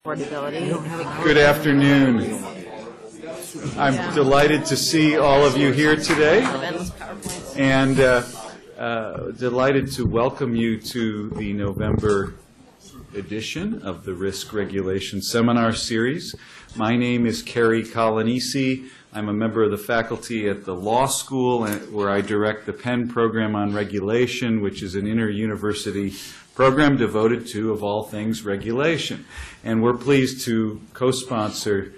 affordability. Good afternoon. I'm delighted to see all of you here today, and delighted to welcome you to the November edition of the Risk Regulation Seminar Series. My name is Kerry Colanisi. I'm a member of the faculty at the law school where I direct the Penn Program on Regulation, which is an inter-university program devoted to, of all things, regulation. And we're pleased to co-sponsor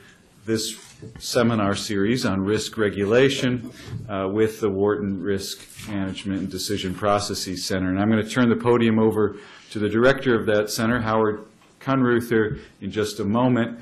this seminar series on risk regulation with the Wharton Risk Management and Decision Processes Center. And I'm going to turn the podium over to the director of that center, Howard Kunruther, in just a moment.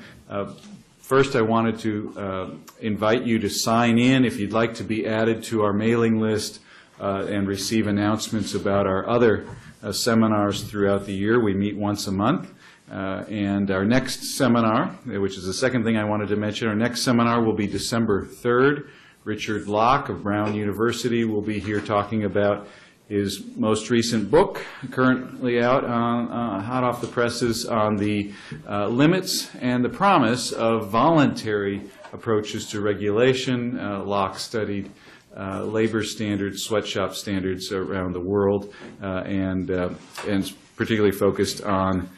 First, I wanted to invite you to sign in if you'd like to be added to our mailing list and receive announcements about our other seminars throughout the year. We meet once a month. And our next seminar, which is the second thing I wanted to mention, our next seminar will be December 3rd. Richard Locke of Brown University will be here talking about his most recent book, currently out hot off the presses, on the limits and the promise of voluntary approaches to regulation. Locke studied labor standards, sweatshop standards around the world, and particularly focused on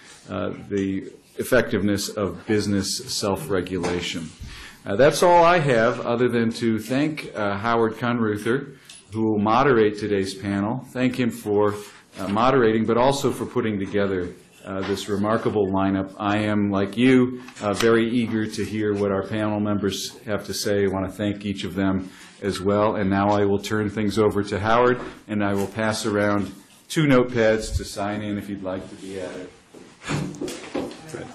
the effectiveness of business self-regulation. That's all I have, other than to thank Howard Kunruther, who will moderate today's panel. Thank him for moderating, but also for putting together this remarkable lineup. I am, like you, very eager to hear what our panel members have to say. I want to thank each of them as well. And now I will turn things over to Howard, and I will pass around 2 notepads to sign in if you'd like to be added.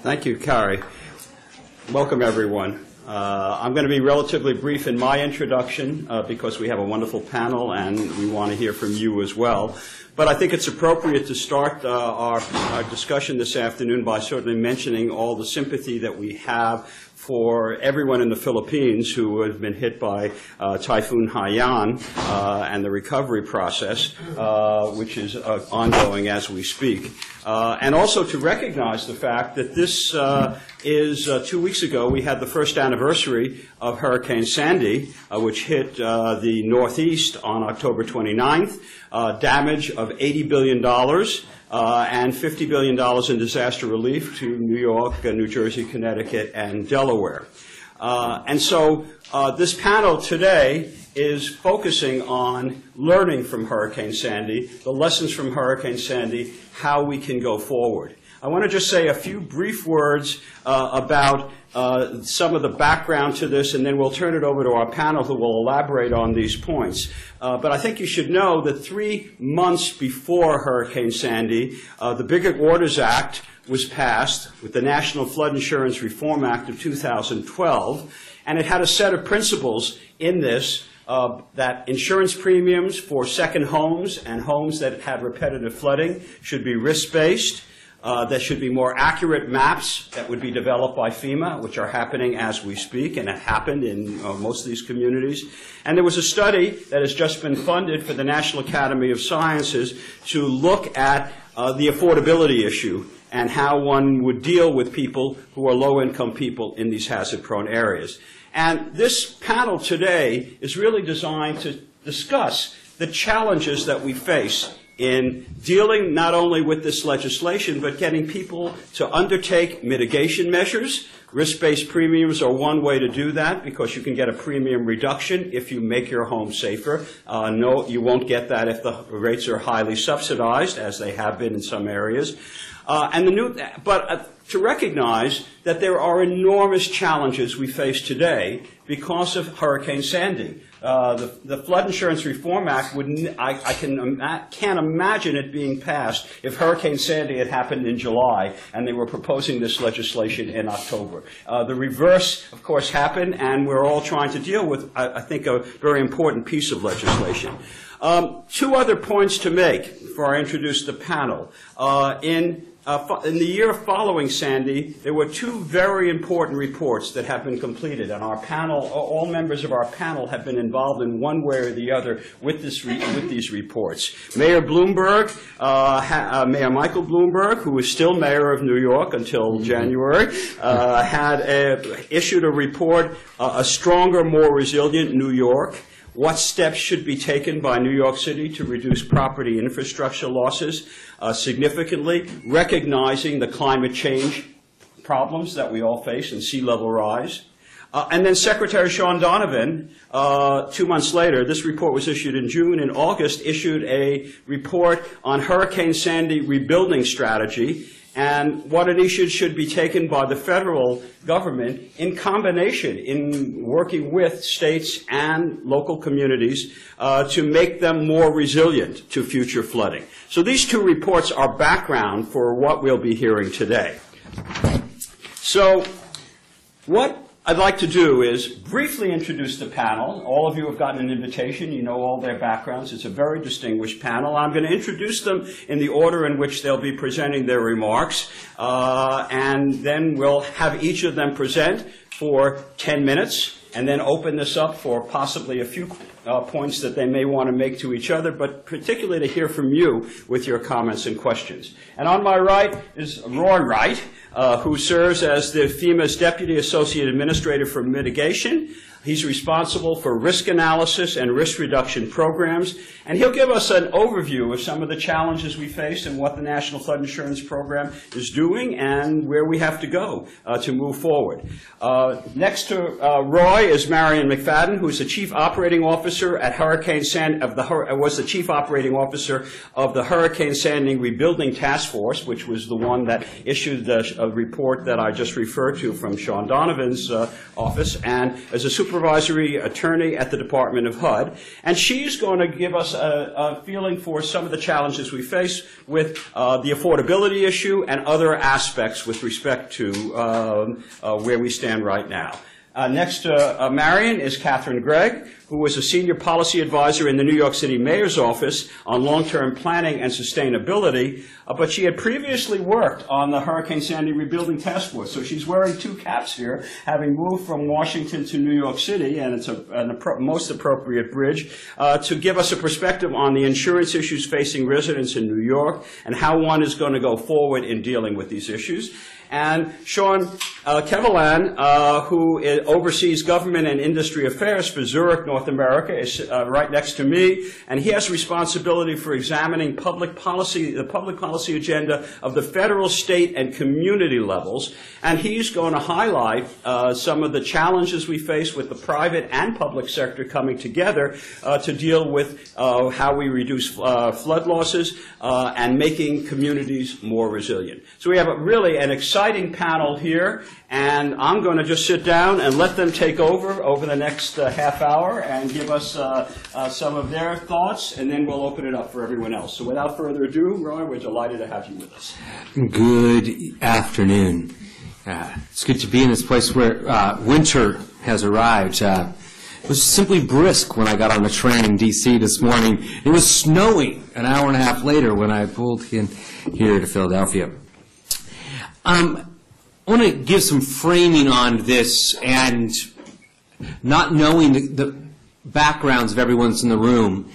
Thank you, Kerry. Welcome, everyone. I'm going to be relatively brief in my introduction because we have a wonderful panel and we want to hear from you as well. But I think it's appropriate to start our discussion this afternoon by certainly mentioning all the sympathy that we have for everyone in the Philippines who have been hit by Typhoon Haiyan and the recovery process, which is ongoing as we speak. And also to recognize the fact that this is 2 weeks ago we had the first anniversary of Hurricane Sandy, which hit the Northeast on October 29th, damage of $80 billion. And $50 billion in disaster relief to New York, New Jersey, Connecticut, and Delaware. And so this panel today is focusing on learning from Hurricane Sandy, the lessons from Hurricane Sandy, how we can go forward. I want to just say a few brief words about some of the background to this, and then we'll turn it over to our panel who will elaborate on these points. But I think you should know that 3 months before Hurricane Sandy, the Big Orders Act was passed with the National Flood Insurance Reform Act of 2012, and it had a set of principles in this that insurance premiums for second homes and homes that had repetitive flooding should be risk-based. There should be more accurate maps that would be developed by FEMA, which are happening as we speak, and have happened in most of these communities. And there was a study that has just been funded for the National Academy of Sciences to look at the affordability issue and how one would deal with people who are low-income people in these hazard-prone areas. And this panel today is really designed to discuss the challenges that we face in dealing not only with this legislation, but getting people to undertake mitigation measures. Risk-based premiums are one way to do that because you can get a premium reduction if you make your home safer. No, you won't get that if the rates are highly subsidized, as they have been in some areas. To recognize that there are enormous challenges we face today because of Hurricane Sandy. The Flood Insurance Reform Act, I can't imagine it being passed if Hurricane Sandy had happened in July and they were proposing this legislation in October. The reverse, of course, happened, and we're all trying to deal with, I think, a very important piece of legislation. 2 other points to make before I introduce the panel. In in the year following Sandy, there were two very important reports that have been completed, and our panel, all members of our panel have been involved in one way or the other with these reports. Mayor Bloomberg, Mayor Michael Bloomberg, who is still mayor of New York until January, issued a report, A Stronger, More Resilient New York. What steps should be taken by New York City to reduce property infrastructure losses significantly, recognizing the climate change problems that we all face and sea level rise. And then Secretary Shaun Donovan, 2 months later, this report was issued in June, in August, issued a report on Hurricane Sandy rebuilding strategy and what initiatives should be taken by the federal government in combination in working with states and local communities to make them more resilient to future flooding. So these two reports are background for what we'll be hearing today. So what I'd like to do is briefly introduce the panel. All of you have gotten an invitation. You know all their backgrounds. It's a very distinguished panel. I'm going to introduce them in the order in which they'll be presenting their remarks, and then we'll have each of them present for 10 minutes, and then open this up for possibly a few points that they may want to make to each other, but particularly to hear from you with your comments and questions. And on my right is Roy Wright, who serves as the FEMA's Deputy Associate Administrator for Mitigation. He's responsible for risk analysis and risk reduction programs, and he'll give us an overview of some of the challenges we face and what the National Flood Insurance Program is doing and where we have to go to move forward. Next to Roy is Marion McFadden, who's the Chief Operating Officer at Hurricane Sandy, was the Chief Operating Officer of the Hurricane Sandy Rebuilding Task Force, which was the one that issued the report that I just referred to from Shaun Donovan's office, and as a supervisory attorney at the Department of HUD. And she's going to give us a feeling for some of the challenges we face with the affordability issue and other aspects with respect to where we stand right now. Next to Marion is Katherine Greig, who was a senior policy advisor in the New York City Mayor's Office on long-term planning and sustainability, but she had previously worked on the Hurricane Sandy Rebuilding Task Force. So she's wearing two caps here, having moved from Washington to New York City, and it's a most appropriate bridge, to give us a perspective on the insurance issues facing residents in New York and how one is going to go forward in dealing with these issues. And Sean Kevelan, who oversees government and industry affairs for Zurich, North America, is right next to me, and he has responsibility for examining the public policy agenda of the federal, state, and community levels, and he's going to highlight some of the challenges we face with the private and public sector coming together to deal with how we reduce flood losses and making communities more resilient. So we have really an exciting panel here, and I'm going to just sit down and let them take over the next half hour and give us some of their thoughts, and then we'll open it up for everyone else. So without further ado, Roy, we're delighted to have you with us. Good afternoon. It's good to be in this place where winter has arrived. It was simply brisk when I got on the train in D.C. this morning. It was snowing an hour and a half later when I pulled in here to Philadelphia. I want to give some framing on this, and not knowing the backgrounds of everyone's in the room,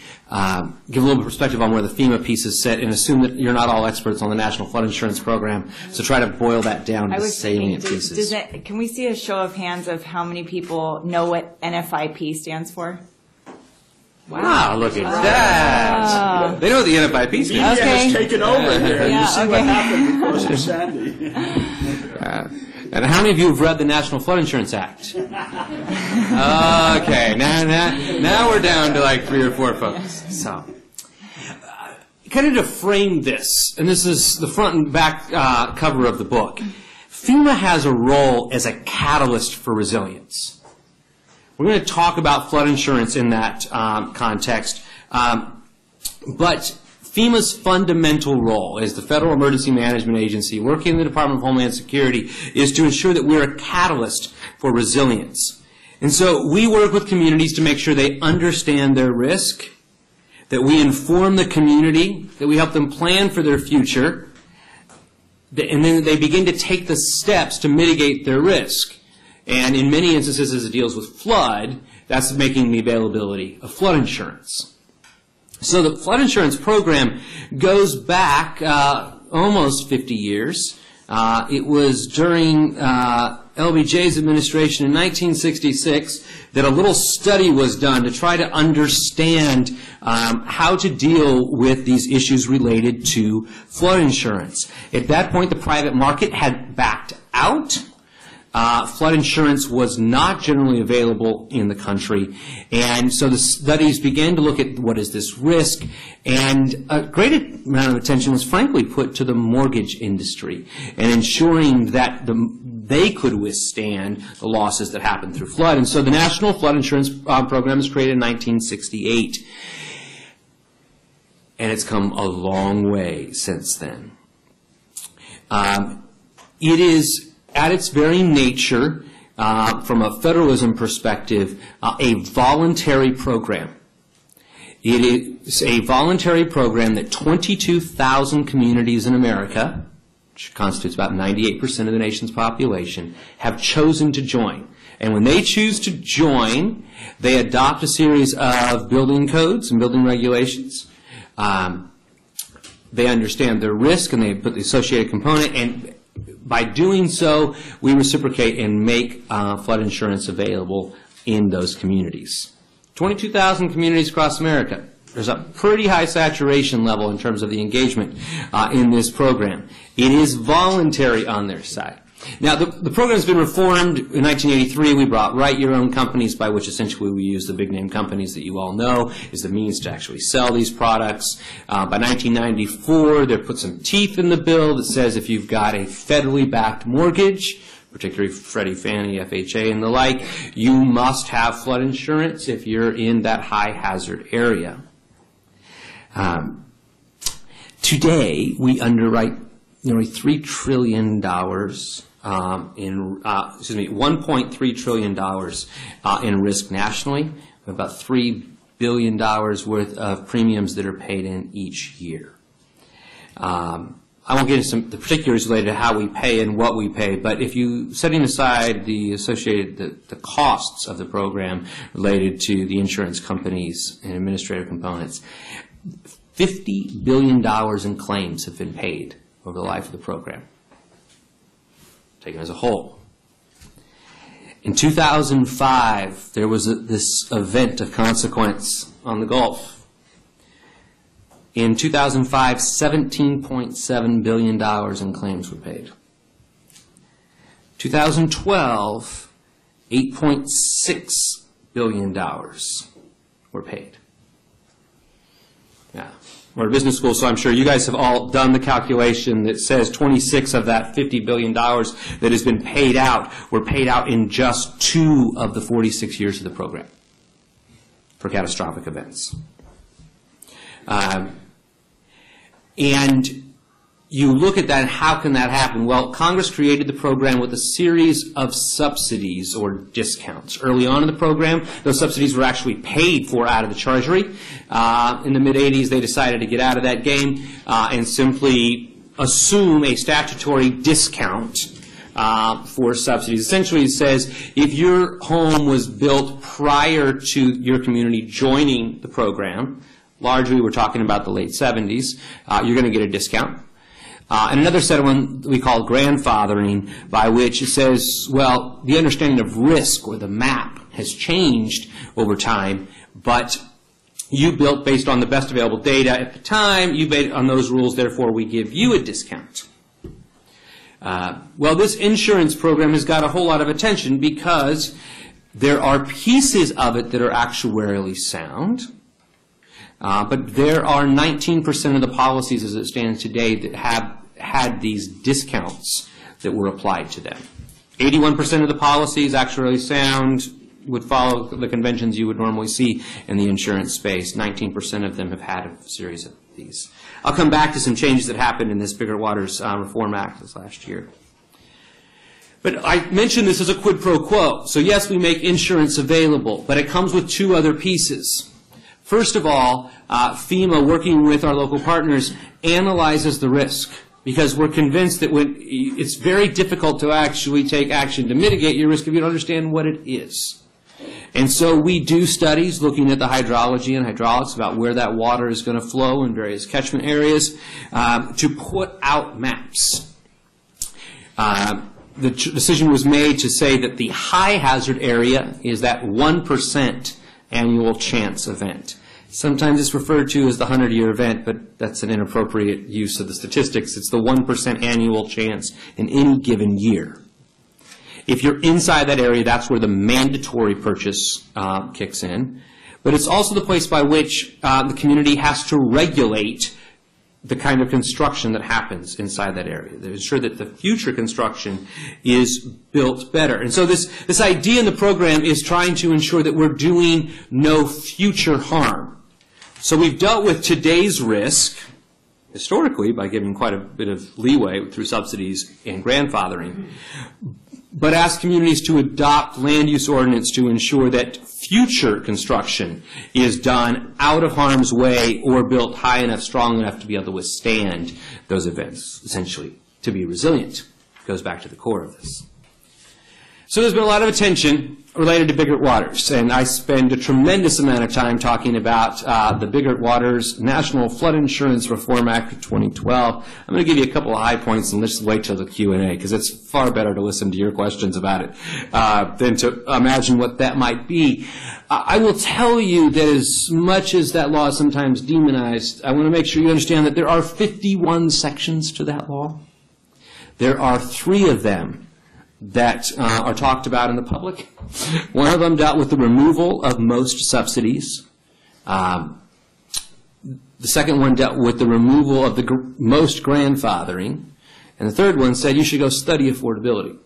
give a little perspective on where the FEMA pieces sit, and assume that you're not all experts on the National Flood Insurance Program, so try to boil that down to salient pieces. Can we see a show of hands of how many people know what NFIP stands for? Wow, look at that. They know what the NFIP stands for. Media has taken over here. You see what happened because of Sandy. And how many of you have read the National Flood Insurance Act? Okay, now we're down to like 3 or 4 folks. So, kind of to frame this, and this is the front and back cover of the book, FEMA has a role as a catalyst for resilience. We're going to talk about flood insurance in that context, but FEMA's fundamental role as the Federal Emergency Management Agency, working in the Department of Homeland Security, is to ensure that we're a catalyst for resilience. And so we work with communities to make sure they understand their risk, that we inform the community, that we help them plan for their future, and then they begin to take the steps to mitigate their risk. And in many instances, as it deals with flood, that's making the availability of flood insurance. So the flood insurance program goes back almost 50 years. It was during LBJ's administration in 1966 that a little study was done to try to understand how to deal with these issues related to flood insurance. At that point, the private market had backed out. Flood insurance was not generally available in the country, and so the studies began to look at what is this risk, and a great amount of attention was frankly put to the mortgage industry and ensuring that they could withstand the losses that happened through flood. And so the National Flood Insurance Program was created in 1968, and it's come a long way since then. It is, at its very nature, from a federalism perspective, a voluntary program. It is a voluntary program that 22,000 communities in America, which constitutes about 98% of the nation's population, have chosen to join. And when they choose to join, they adopt a series of building codes and building regulations. They understand their risk, and they put the associated component, and by doing so, we reciprocate and make flood insurance available in those communities. 22,000 communities across America. There's a pretty high saturation level in terms of the engagement in this program. It is voluntary on their side. Now, the program's been reformed. In 1983, we brought Write Your Own companies, by which essentially we use the big-name companies that you all know as the means to actually sell these products. By 1994, they put some teeth in the bill that says if you've got a federally backed mortgage, particularly Freddie, Fannie, FHA, and the like, you must have flood insurance if you're in that high-hazard area. Today, we underwrite nearly $3 trillion $1.3 trillion in risk nationally, about $3 billion worth of premiums that are paid in each year. I won't get into the particulars related to how we pay and what we pay, but if you, setting aside the associated, the costs of the program related to the insurance companies and administrative components, $50 billion in claims have been paid over the life of the program, taken as a whole. In 2005, there was this event of consequence on the Gulf. In 2005, $17.7 billion in claims were paid. 2012, $8.6 billion were paid. Yeah. We're a business school, so I'm sure you guys have all done the calculation that says 26 of that $50 billion that has been paid out were paid out in just 2 of the 46 years of the program for catastrophic events. And you look at that, and how can that happen? Well, Congress created the program with a series of subsidies or discounts. Early on in the program, those subsidies were actually paid for out of the Treasury. In the mid-'80s, they decided to get out of that game and simply assume a statutory discount for subsidies. Essentially, it says if your home was built prior to your community joining the program, largely we're talking about the late 70s, you're going to get a discount. And another set of one we call grandfathering, by which it says, well, the understanding of risk or the map has changed over time, but you built based on the best available data at the time, you based on those rules, therefore we give you a discount. Well, this insurance program has got a whole lot of attention because there are pieces of it that are actuarially sound, but there are 19% of the policies as it stands today that have had these discounts that were applied to them. 81% of the policies, actuarially sound, would follow the conventions you would normally see in the insurance space. 19% of them have had a series of these. I'll come back to some changes that happened in this Bigger Waters Reform Act this last year. But I mentioned this as a quid pro quo. So yes, we make insurance available, but it comes with 2 other pieces. First of all, FEMA, working with our local partners, analyzes the risk because we're convinced that it's very difficult to actually take action to mitigate your risk if you don't understand what it is. And so we do studies looking at the hydrology and hydraulics about where that water is going to flow in various catchment areas to put out maps. The decision was made to say that the high hazard area is that 1% annual chance event. Sometimes it's referred to as the 100-year event, but that's an inappropriate use of the statistics. It's the 1% annual chance in any given year. If you're inside that area, that's where the mandatory purchase kicks in. But it's also the place by which the community has to regulate the kind of construction that happens inside that area, to ensure that the future construction is built better. And so this idea in the program is trying to ensure that we're doing no future harm. So we've dealt with today's risk, historically, by giving quite a bit of leeway through subsidies and grandfathering, but asked communities to adopt land use ordinance to ensure that future construction is done out of harm's way or built high enough, strong enough to be able to withstand those events, essentially, to be resilient. It goes back to the core of this. So there's been a lot of attention related to Biggert Waters, and I spend a tremendous amount of time talking about the Biggert Waters National Flood Insurance Reform Act of 2012. I'm going to give you a couple of high points and let's wait till the Q&A, because it's far better to listen to your questions about it than to imagine what that might be. I will tell you that as much as that law is sometimes demonized, I want to make sure you understand that there are 51 sections to that law. There are 3 of them that are talked about in the public. One of them dealt with the removal of most subsidies. The second one dealt with the removal of the most grandfathering. And the third one said you should go study affordability.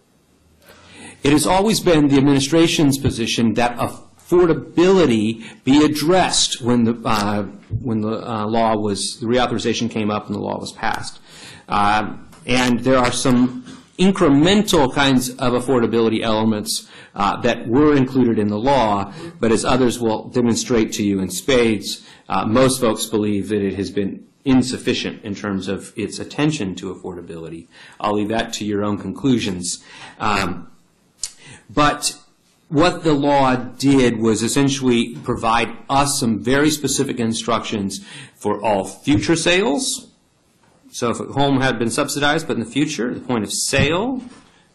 It has always been the administration's position that affordability be addressed when the law was, the reauthorization came up and the law was passed. And there are some incremental kinds of affordability elements that were included in the law, but as others will demonstrate to you in spades, most folks believe that it has been insufficient in terms of its attention to affordability. I'll leave that to your own conclusions. But what the law did was essentially provide us some very specific instructions for all future sales. So if a home had been subsidized, but in the future, at the point of sale,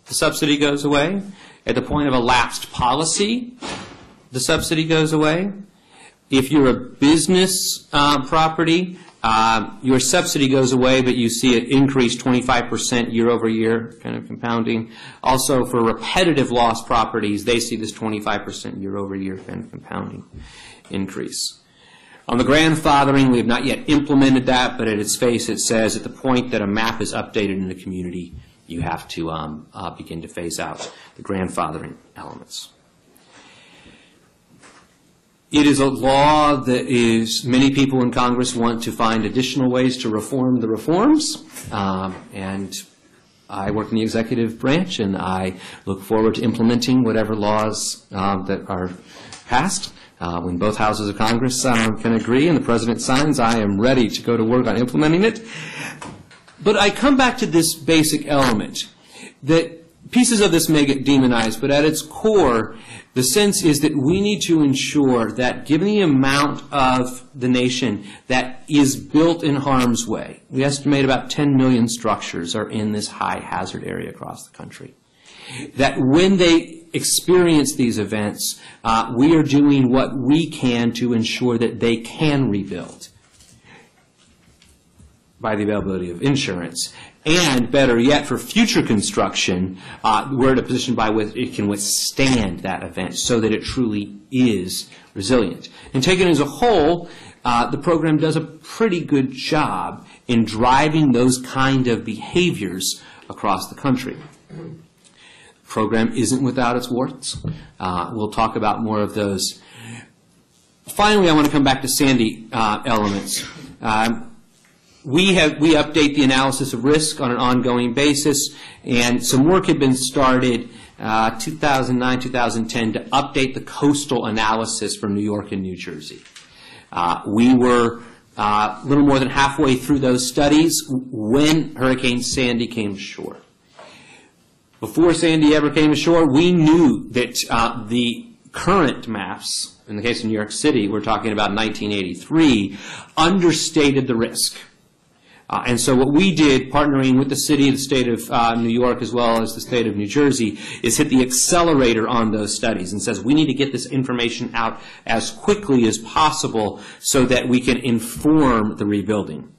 the subsidy goes away. At the point of a lapsed policy, the subsidy goes away. If you're a business property, your subsidy goes away, but you see it increase 25% year over year, kind of compounding. Also, for repetitive loss properties, they see this 25% year over year kind of compounding increase. On the grandfathering, we have not yet implemented that, but at its face it says at the point that a map is updated in the community, you have to begin to phase out the grandfathering elements. It is a law that many people in Congress want to find additional ways to reform the reforms, and I work in the executive branch, and I look forward to implementing whatever laws that are passed. When both houses of Congress can agree and the President signs, I am ready to go to work on implementing it. But I come back to this basic element, that pieces of this may get demonized, but at its core, the sense is that we need to ensure that given the amount of the nation that is built in harm's way, we estimate about 10 million structures are in this high hazard area across the country, that when they experience these events, we are doing what we can to ensure that they can rebuild by the availability of insurance. And better yet, for future construction, we're in a position by which it can withstand that event so that it truly is resilient. And taken as a whole, the program does a pretty good job in driving those kind of behaviors across the country. The program isn't without its warts. We'll talk about more of those. Finally, I want to come back to Sandy elements. We update the analysis of risk on an ongoing basis, and some work had been started 2009, 2010 to update the coastal analysis for New York and New Jersey. We were a little more than halfway through those studies when Hurricane Sandy came ashore. Before Sandy ever came ashore, we knew that the current maps, in the case of New York City, we're talking about 1983, understated the risk. And so what we did, partnering with the city, the state of New York, as well as the state of New Jersey, is hit the accelerator on those studies and says we need to get this information out as quickly as possible so that we can inform the rebuilding.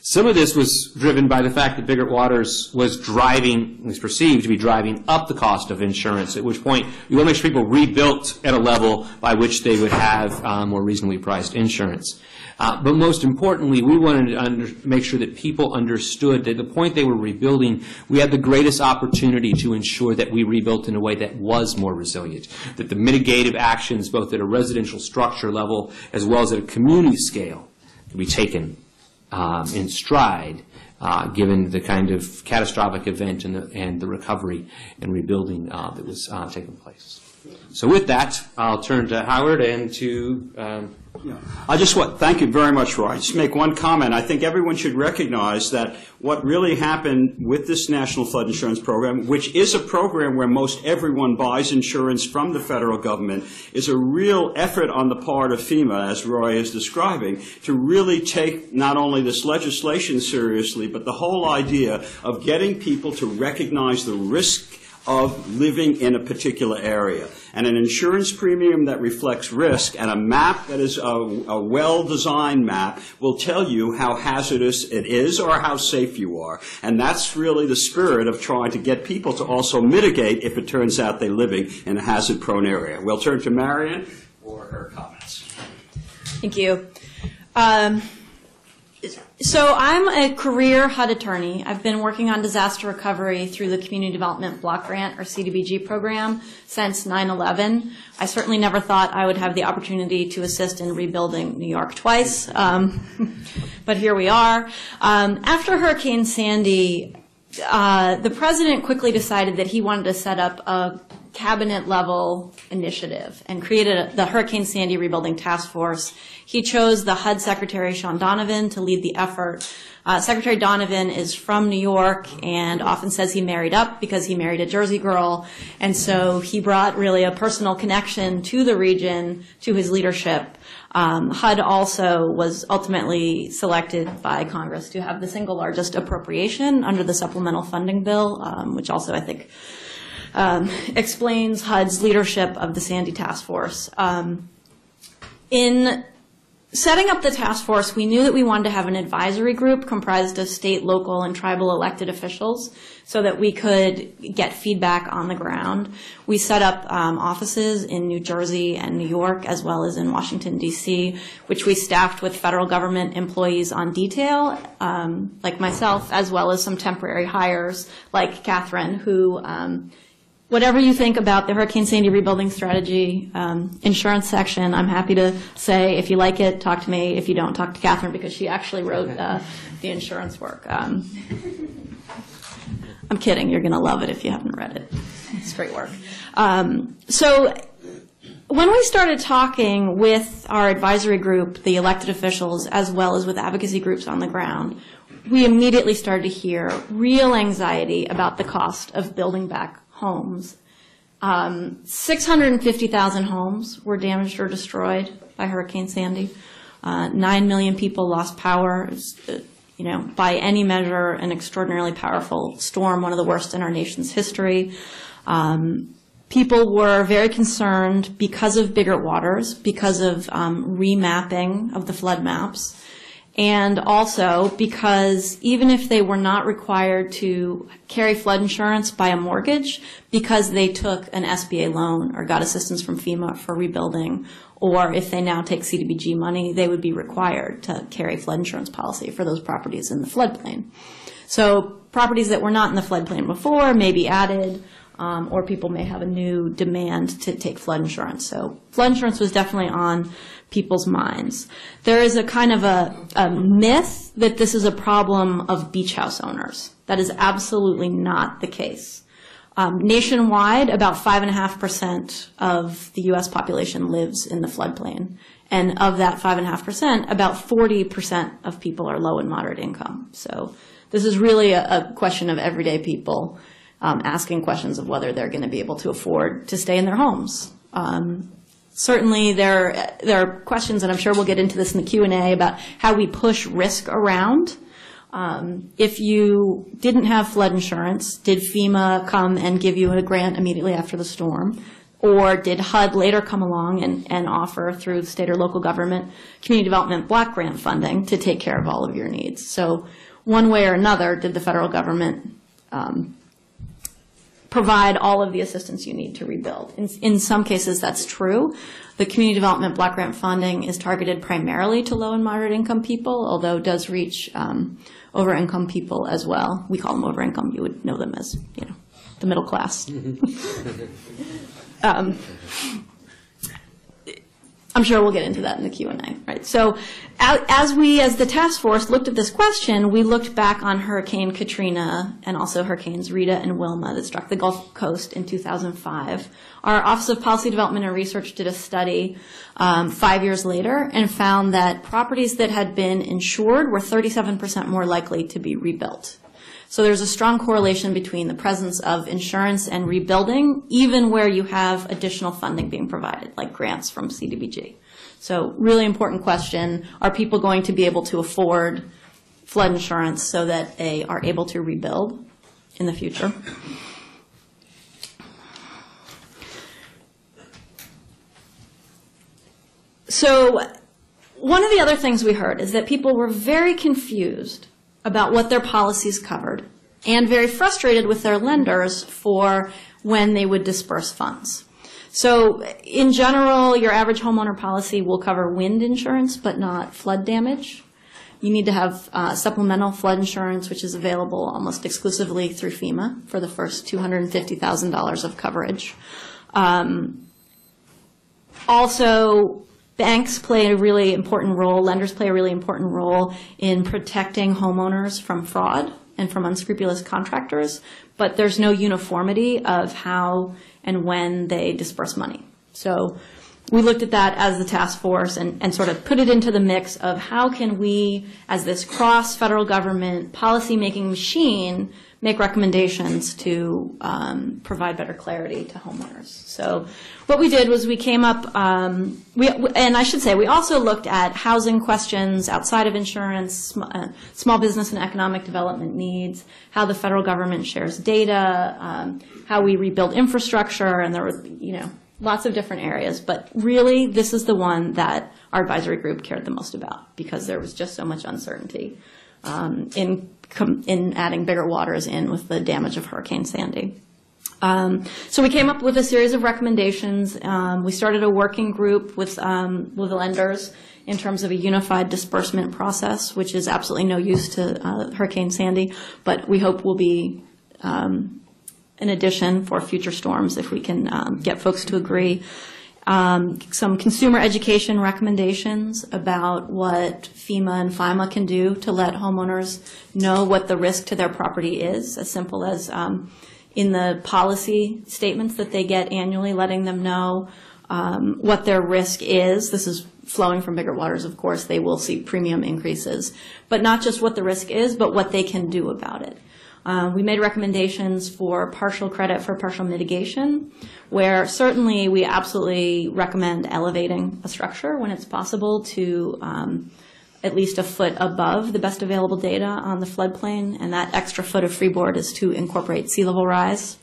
Some of this was driven by the fact that Biggert Waters was driving, was perceived to be driving up the cost of insurance, at which point you want to make sure people rebuilt at a level by which they would have more reasonably priced insurance. But most importantly, we wanted to make sure that people understood that at the point they were rebuilding, we had the greatest opportunity to ensure that we rebuilt in a way that was more resilient, that the mitigative actions, both at a residential structure level as well as at a community scale, could be taken in stride, given the kind of catastrophic event and the recovery and rebuilding that was taking place. So with that, I'll turn to Howard and to thank you very much, Roy. Just make one comment. I think everyone should recognize that what really happened with this National Flood Insurance Program, which is a program where most everyone buys insurance from the federal government, is a real effort on the part of FEMA, as Roy is describing, to really take not only this legislation seriously, but the whole idea of getting people to recognize the risk of living in a particular area. And an insurance premium that reflects risk and a map that is a well-designed map will tell you how hazardous it is or how safe you are. And that's really the spirit of trying to get people to also mitigate if it turns out they're living in a hazard-prone area. We'll turn to Marion for her comments. Thank you. So I'm a career HUD attorney. I've been working on disaster recovery through the Community Development Block Grant, or CDBG program, since 9/11. I certainly never thought I would have the opportunity to assist in rebuilding New York twice, but here we are. After Hurricane Sandy, the president quickly decided that he wanted to set up a cabinet-level initiative and created the Hurricane Sandy Rebuilding Task Force. He chose the HUD Secretary, Shaun Donovan, to lead the effort. Secretary Donovan is from New York and often says he married up because he married a Jersey girl. And so he brought really a personal connection to the region, to his leadership. HUD also was ultimately selected by Congress to have the single largest appropriation under the supplemental funding bill, which also, I think, explains HUD's leadership of the Sandy Task Force. In setting up the task force, we knew that we wanted to have an advisory group comprised of state, local, and tribal elected officials so that we could get feedback on the ground. We set up offices in New Jersey and New York, as well as in Washington, D.C., which we staffed with federal government employees on detail, like myself, as well as some temporary hires like Katherine, who whatever you think about the Hurricane Sandy rebuilding strategy insurance section, I'm happy to say, if you like it, talk to me. If you don't, talk to Katherine, because she actually wrote the insurance work. I'm kidding. You're going to love it if you haven't read it. It's great work. So when we started talking with our advisory group, the elected officials, as well as with advocacy groups on the ground, we immediately started to hear real anxiety about the cost of building back homes. 650,000 homes were damaged or destroyed by Hurricane Sandy. 9 million people lost power. It was, by any measure, an extraordinarily powerful storm, one of the worst in our nation's history. People were very concerned because of Biggert Waters, because of remapping of the flood maps, and also because even if they were not required to carry flood insurance by a mortgage because they took an SBA loan or got assistance from FEMA for rebuilding, or if they now take CDBG money, they would be required to carry flood insurance policy for those properties in the floodplain. So properties that were not in the floodplain before may be added, or people may have a new demand to take flood insurance. So flood insurance was definitely on people's minds. There is a kind of a myth that this is a problem of beach house owners. That is absolutely not the case. Nationwide, about 5.5% of the U.S. population lives in the floodplain, And of that 5.5%, about 40% of people are low and moderate income. So this is really a question of everyday people asking questions of whether they're going to be able to afford to stay in their homes. Certainly there are questions, and I'm sure we'll get into this in the Q&A, about how we push risk around. If you didn't have flood insurance, did FEMA come and give you a grant immediately after the storm? Or did HUD later come along and offer through the state or local government community development block grant funding to take care of all of your needs? So one way or another, did the federal government provide all of the assistance you need to rebuild? In some cases, that's true. The community development block grant funding is targeted primarily to low and moderate income people, although it does reach over income people as well. We call them over income. You would know them as, the middle class. I'm sure we'll get into that in the Q&A, right? So as the task force looked at this question, we looked back on Hurricane Katrina and also Hurricanes Rita and Wilma that struck the Gulf Coast in 2005. Our Office of Policy Development and Research did a study 5 years later and found that properties that had been insured were 37% more likely to be rebuilt. So there's a strong correlation between the presence of insurance and rebuilding, even where you have additional funding being provided, like grants from CDBG. So really important question, are people going to be able to afford flood insurance so that they are able to rebuild in the future? So one of the other things we heard is that people were very confused about what their policies covered and very frustrated with their lenders for when they would disperse funds. So in general, your average homeowner policy will cover wind insurance but not flood damage. You need to have supplemental flood insurance, which is available almost exclusively through FEMA for the first $250,000 of coverage. Also, banks play a really important role, lenders play a really important role in protecting homeowners from fraud and from unscrupulous contractors, but there's no uniformity of how and when they disperse money. So we looked at that as the task force and sort of put it into the mix of how can we, as this cross-federal government policy-making machine, make recommendations to provide better clarity to homeowners. So what we did was we came up, and I should say, we also looked at housing questions outside of insurance, small business and economic development needs, how the federal government shares data, how we rebuild infrastructure, and there were, lots of different areas. But really, this is the one that our advisory group cared the most about because there was just so much uncertainty in adding bigger waters in with the damage of Hurricane Sandy. So we came up with a series of recommendations. We started a working group with lenders in terms of a unified disbursement process, which is absolutely no use to Hurricane Sandy, but we hope will be an addition for future storms if we can get folks to agree. Some consumer education recommendations about what FEMA and FEMA can do to let homeowners know what the risk to their property is, as simple as in the policy statements that they get annually, letting them know what their risk is. This is flowing from bigger waters, of course. They will see premium increases, but not just what the risk is, but what they can do about it. We made recommendations for partial credit for partial mitigation, where certainly we absolutely recommend elevating a structure when it's possible to at least a foot above the best available data on the floodplain, and that extra foot of freeboard is to incorporate sea level rise.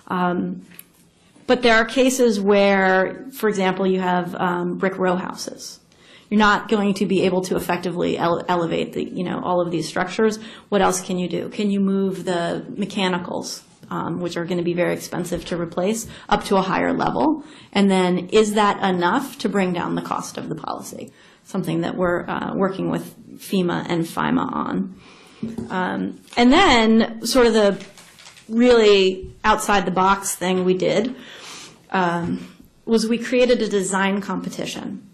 But there are cases where, for example, you have brick row houses. You're not going to be able to effectively elevate all of these structures. What else can you do? Can you move the mechanicals, which are going to be very expensive to replace, up to a higher level? And then is that enough to bring down the cost of the policy? Something that we're working with FEMA and FEMA on. And then sort of the really outside the box thing we did was we created a design competition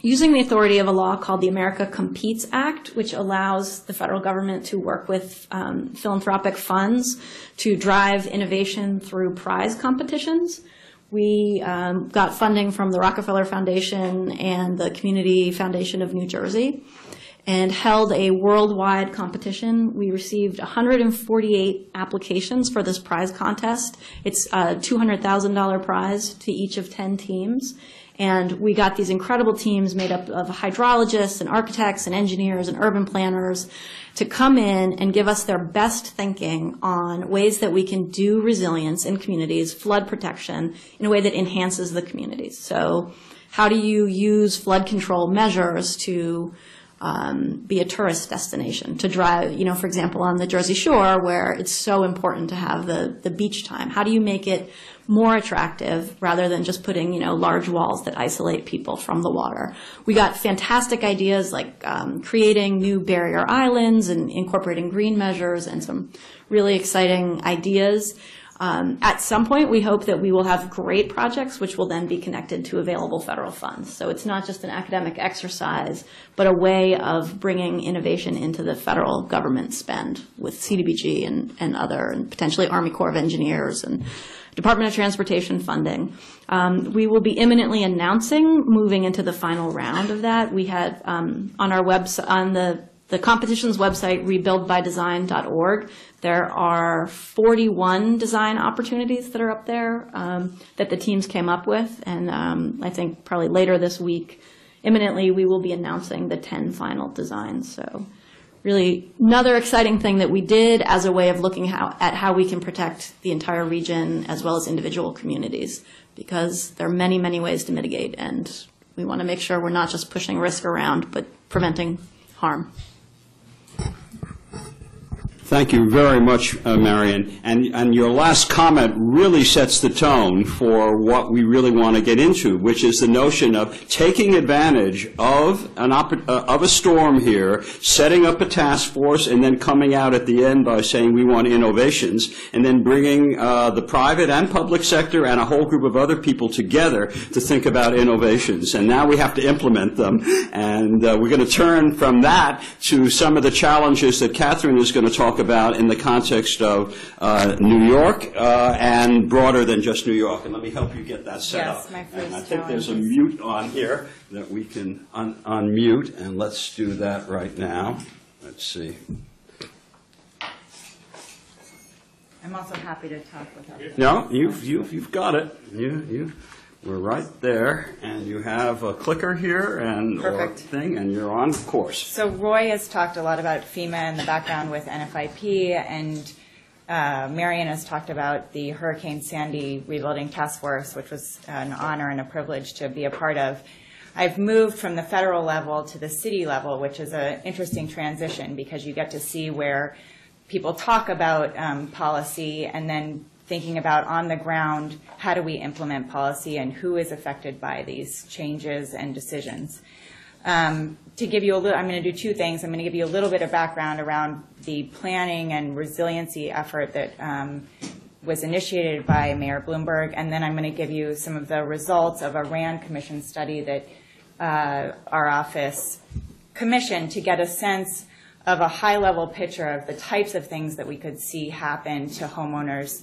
using the authority of a law called the America Competes Act, which allows the federal government to work with philanthropic funds to drive innovation through prize competitions. We got funding from the Rockefeller Foundation and the Community Foundation of New Jersey and held a worldwide competition. We received 148 applications for this prize contest. It's a $200,000 prize to each of 10 teams. And we got these incredible teams made up of hydrologists and architects and engineers and urban planners to come in and give us their best thinking on ways that we can do resilience in communities, flood protection, in a way that enhances the communities. So how do you use flood control measures to be a tourist destination, to drive, for example, on the Jersey Shore where it's so important to have the beach time? How do you make it more attractive rather than just putting, large walls that isolate people from the water? We got fantastic ideas like creating new barrier islands and incorporating green measures and some really exciting ideas. At some point, we hope that we will have great projects which will then be connected to available federal funds. So it's not just an academic exercise, but a way of bringing innovation into the federal government spend with CDBG and other, and potentially Army Corps of Engineers and Department of Transportation funding. We will be imminently announcing moving into the final round of that. We had on our website, on the competition's website, rebuildbydesign.org, there are 41 design opportunities that are up there that the teams came up with. And I think probably later this week, imminently, we will be announcing the 10 final designs. So really another exciting thing that we did as a way of looking at how we can protect the entire region as well as individual communities, because there are many, many ways to mitigate. And we want to make sure we're not just pushing risk around, but preventing harm. Thank you very much, Marion. And your last comment really sets the tone for what we really want to get into, which is the notion of taking advantage of a storm here, setting up a task force, and then coming out at the end by saying we want innovations, and then bringing the private and public sector and a whole group of other people together to think about innovations. And now we have to implement them. And we're going to turn from that to some of the challenges that Katherine is going to talk about in the context of New York and broader than just New York. And let me help you get that set up. My first and I think there's a mute on here that we can unmute, and let's do that right now. Let's see. I'm also happy to talk without it. No, you've got it. We're right there, and you have a clicker here and Perfect. Or thing, and you're on course. So Roy has talked a lot about FEMA and the background with NFIP, and Marion has talked about the Hurricane Sandy Rebuilding Task Force, which was an honor and a privilege to be a part of. I've moved from the federal level to the city level, which is an interesting transition because you get to see where people talk about policy and then thinking about on the ground, how do we implement policy and who is affected by these changes and decisions. To give you a little, I'm going to do two things. I'm going to give you a little bit of background around the planning and resiliency effort that was initiated by Mayor Bloomberg, and then I'm going to give you some of the results of a RAND Commission study that our office commissioned to get a sense of a high-level picture of the types of things that we could see happen to homeowners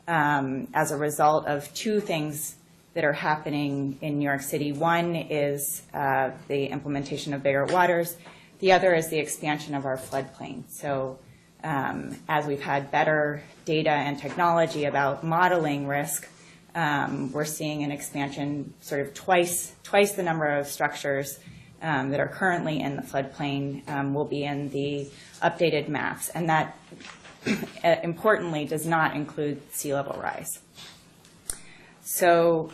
as a result of two things that are happening in New York City. One is the implementation of bigger waters. The other is the expansion of our floodplain. So as we've had better data and technology about modeling risk, we're seeing an expansion sort of twice the number of structures that are currently in the floodplain will be in the updated maps. And that, importantly, does not include sea level rise. So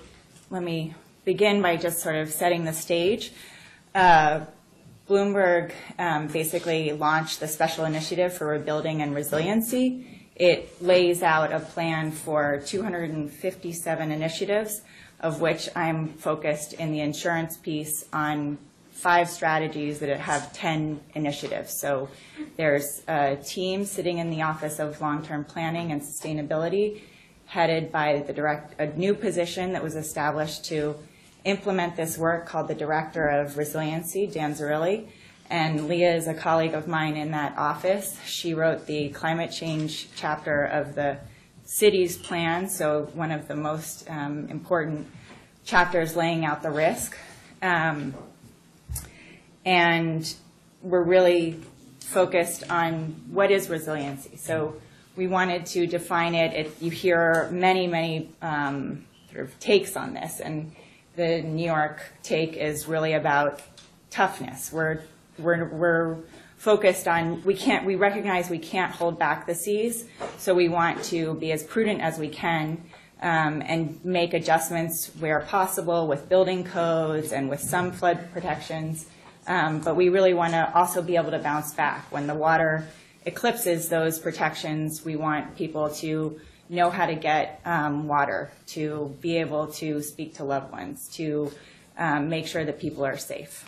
let me begin by just sort of setting the stage. Bloomberg basically launched the Special Initiative for Rebuilding and Resiliency. It lays out a plan for 257 initiatives, of which I'm focused in the insurance piece on 5 strategies that have 10 initiatives. So there's a team sitting in the Office of Long-Term Planning and Sustainability, headed by a new position that was established to implement this work called the Director of Resiliency, Dan Zarilli. And Leah is a colleague of mine in that office. She wrote the climate change chapter of the city's plan, so one of the most important chapters laying out the risk. And we're really focused on what is resiliency. So we wanted to define it. You hear many sort of takes on this, and the New York take is really about toughness. We're focused on, we recognize we can't hold back the seas, so we want to be as prudent as we can and make adjustments where possible with building codes and with some flood protections. But we really want to also be able to bounce back. When the water eclipses those protections, we want people to know how to get water, to be able to speak to loved ones, to make sure that people are safe.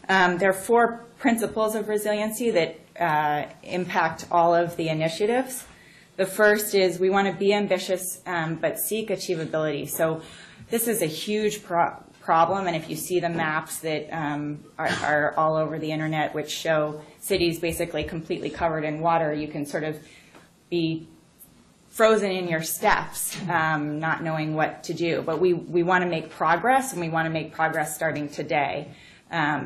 There are 4 principles of resiliency that impact all of the initiatives. The first is we want to be ambitious but seek achievability. So this is a huge problem, and if you see the maps that are all over the internet which show cities basically completely covered in water, you can sort of be frozen in your steps, not knowing what to do. But we want to make progress, and we want to make progress starting today.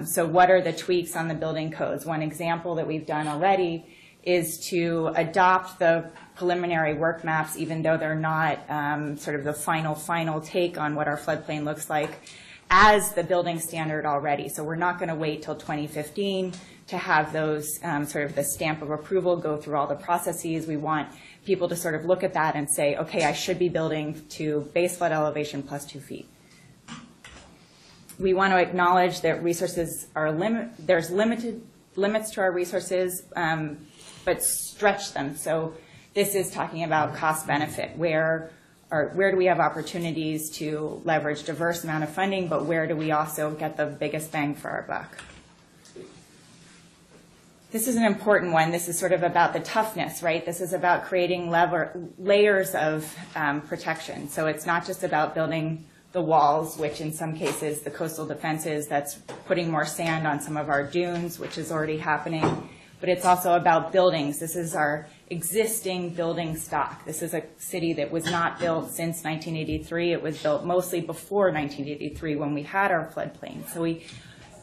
So what are the tweaks on the building codes? One example that we've done already is to adopt the preliminary work maps, even though they're not sort of the final take on what our floodplain looks like, as the building standard already. So we're not going to wait till 2015 to have those sort of the stamp of approval, go through all the processes. We want people to sort of look at that and say, okay, I should be building to base flood elevation plus 2 feet. We want to acknowledge that resources are there's limits to our resources, but stretch them. So this is talking about cost benefit. Where do we have opportunities to leverage diverse amount of funding, but where do we also get the biggest bang for our buck? This is an important one. This is sort of about the toughness, right? This is about creating layers of protection. So it's not just about building the walls, which in some cases the coastal defenses, that's putting more sand on some of our dunes, which is already happening. But it's also about buildings. This is our existing building stock. This is a city that was not built since 1983. It was built mostly before 1983 when we had our floodplain. So we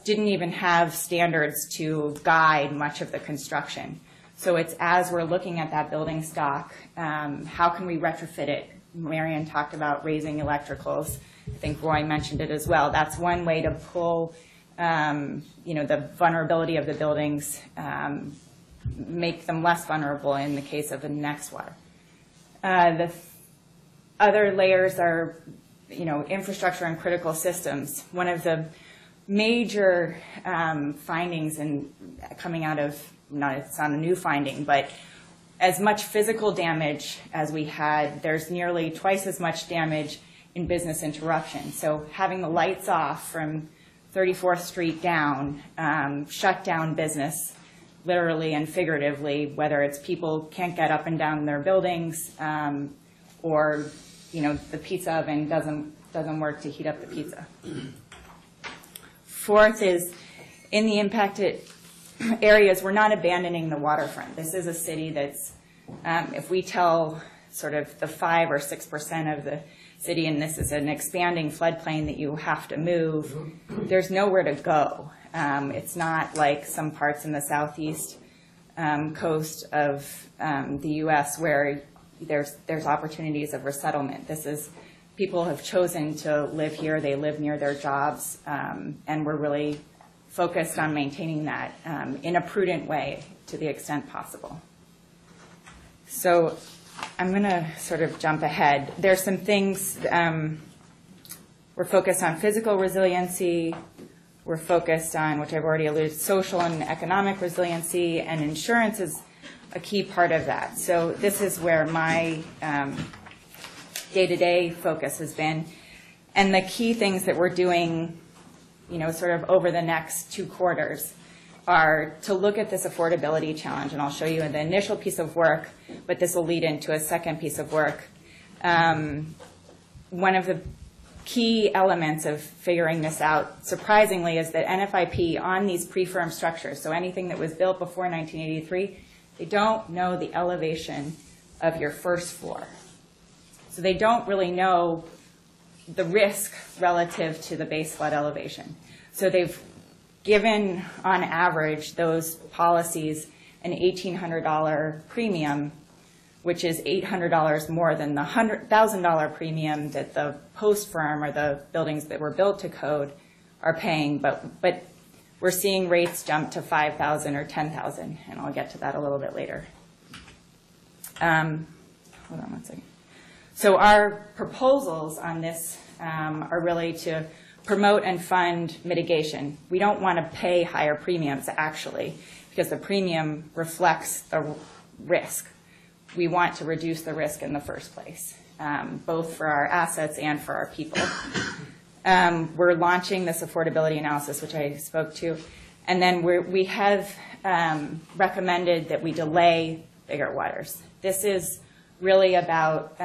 didn't even have standards to guide much of the construction. So it's as we're looking at that building stock, how can we retrofit it? Marion talked about raising electricals. I think Roy mentioned it as well. That's one way to pull the vulnerability of the buildings, make them less vulnerable in the case of the next water. The other layers are, infrastructure and critical systems. One of the major findings coming out of, it's not a new finding, but as much physical damage as we had, there's nearly twice as much damage in business interruption. So having the lights off from 34th Street down, shut down business, literally and figuratively, whether it's people can't get up and down their buildings, or the pizza oven doesn't work to heat up the pizza. Fourth is, in the impacted areas, we're not abandoning the waterfront. This is a city that's, if we tell sort of the 5 or 6% of the city, and this is an expanding floodplain that you have to move, there's nowhere to go. It's not like some parts in the southeast coast of the U.S. where there's opportunities of resettlement. This is, people have chosen to live here, they live near their jobs, and we're really focused on maintaining that in a prudent way to the extent possible. So I'm going to sort of jump ahead. There's some things, we're focused on physical resiliency, we're focused on, which I've already alluded to, social and economic resiliency, and insurance is a key part of that. So this is where my day-to-day focus has been. And the key things that we're doing, sort of over the next 2 quarters are to look at this affordability challenge, and I'll show you the initial piece of work, but this will lead into a second piece of work. One of the key elements of figuring this out, surprisingly, is that NFIP on these pre-firm structures, so anything that was built before 1983, They don't know the elevation of your first floor. So they don't really know the risk relative to the base flood elevation. So they've given, on average, those policies an $1,800 premium, which is $800 more than the $100,000 premium that the host firm or the buildings that were built to code are paying. But we're seeing rates jump to $5,000 or $10,000, and I'll get to that a little bit later. Hold on one second. So our proposals on this are really to promote and fund mitigation. We don't want to pay higher premiums, actually, because the premium reflects the risk. We want to reduce the risk in the first place, both for our assets and for our people. We're launching this affordability analysis, which I spoke to, and then we have recommended that we delay bigger waters. This is really about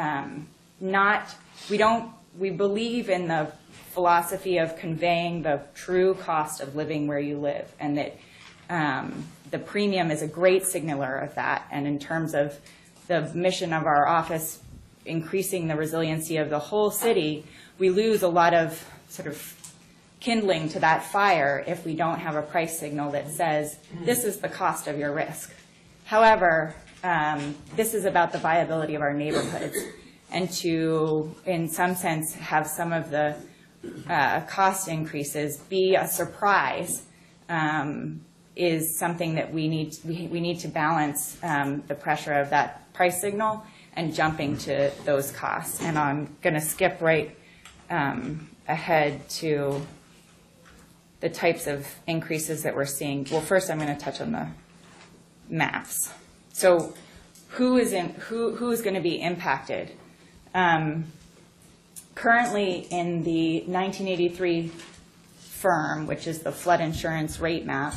we believe in the philosophy of conveying the true cost of living where you live, and that the premium is a great signaler of that. And in terms of the mission of our office, increasing the resiliency of the whole city, we lose a lot of sort of kindling to that fire if we don't have a price signal that says, this is the cost of your risk. However, this is about the viability of our neighborhoods, and to, in some sense, have some of the cost increases be a surprise is something that we need to balance the pressure of that price signal and jumping to those costs. And I'm going to skip right ahead to the types of increases that we're seeing. Well, first I'm going to touch on the maps. So who is going to be impacted? Currently in the 1983 firm, which is the flood insurance rate map,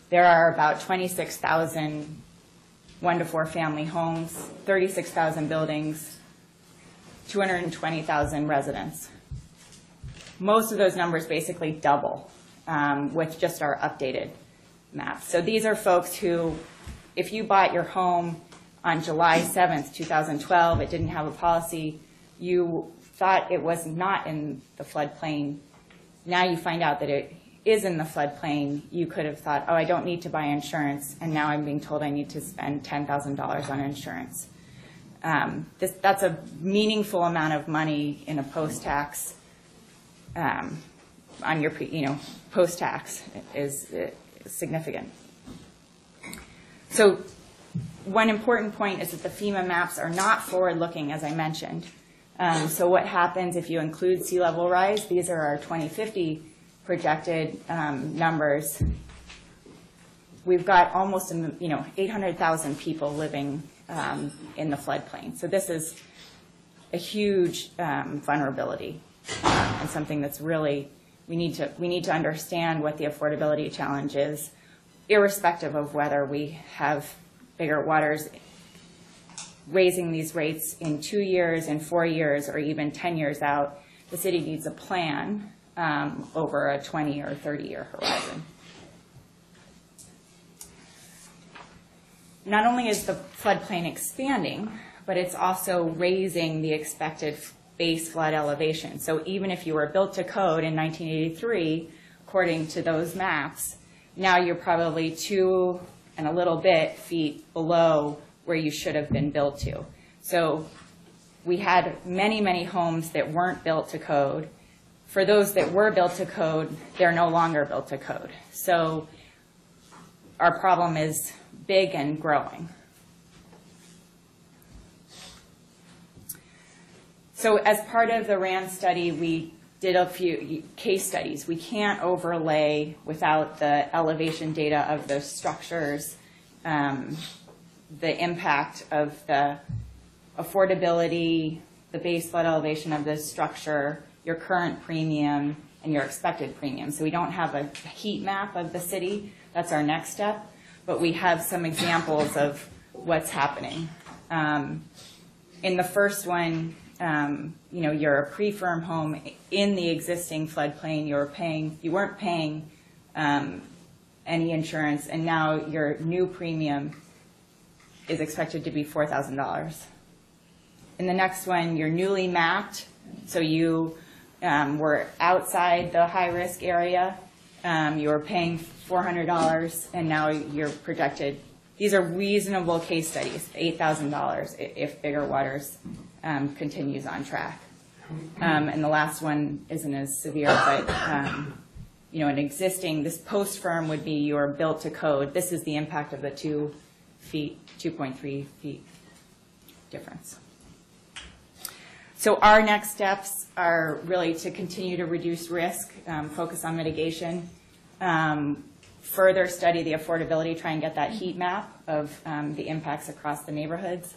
there are about 26,000 1 to 4 family homes, 36,000 buildings, 220,000 residents. Most of those numbers basically double with just our updated maps. So these are folks who, if you bought your home on July 7th, 2012, it didn't have a policy, you thought it was not in the floodplain. Now you find out that it is in the floodplain. You could have thought, oh, I don't need to buy insurance, and now I'm being told I need to spend $10,000 on insurance. That's a meaningful amount of money in a post-tax, on your post-tax is significant. So one important point is that the FEMA maps are not forward-looking, as I mentioned. So what happens if you include sea level rise? These are our 2050 projected numbers. We've got almost 800,000 people living in the floodplain. So this is a huge vulnerability, and something that's really we need to understand what the affordability challenge is, irrespective of whether we have bigger waters raising these rates in 2 years, in 4 years, or even 10 years out. The city needs a plan over a 20 or 30-year horizon. Not only is the floodplain expanding, but it's also raising the expected base flood elevation. So even if you were built to code in 1983, according to those maps, now you're probably 2 and a little bit feet below where you should have been built to. So we had many, many homes that weren't built to code. For those that were built to code, they're no longer built to code. So our problem is big and growing. So as part of the RAND study, we did a few case studies. We can't overlay without the elevation data of the structures, the impact of the affordability, the base flood elevation of the structure, your current premium, and your expected premium. So we don't have a heat map of the city. That's our next step. But we have some examples of what's happening. In the first one, you're a pre-firm home in the existing floodplain. You weren't paying any insurance, and now your new premium is expected to be $4,000. In the next one, you're newly mapped, so you were outside the high-risk area. You were paying $400, and now you're projected. These are reasonable case studies, $8,000 if Bigger Waters continues on track. And the last one isn't as severe, but an existing, this post firm would be your built to code. This is the impact of the 2.3 feet difference. So our next steps are really to continue to reduce risk, focus on mitigation, further study the affordability, try and get that heat map of the impacts across the neighborhoods,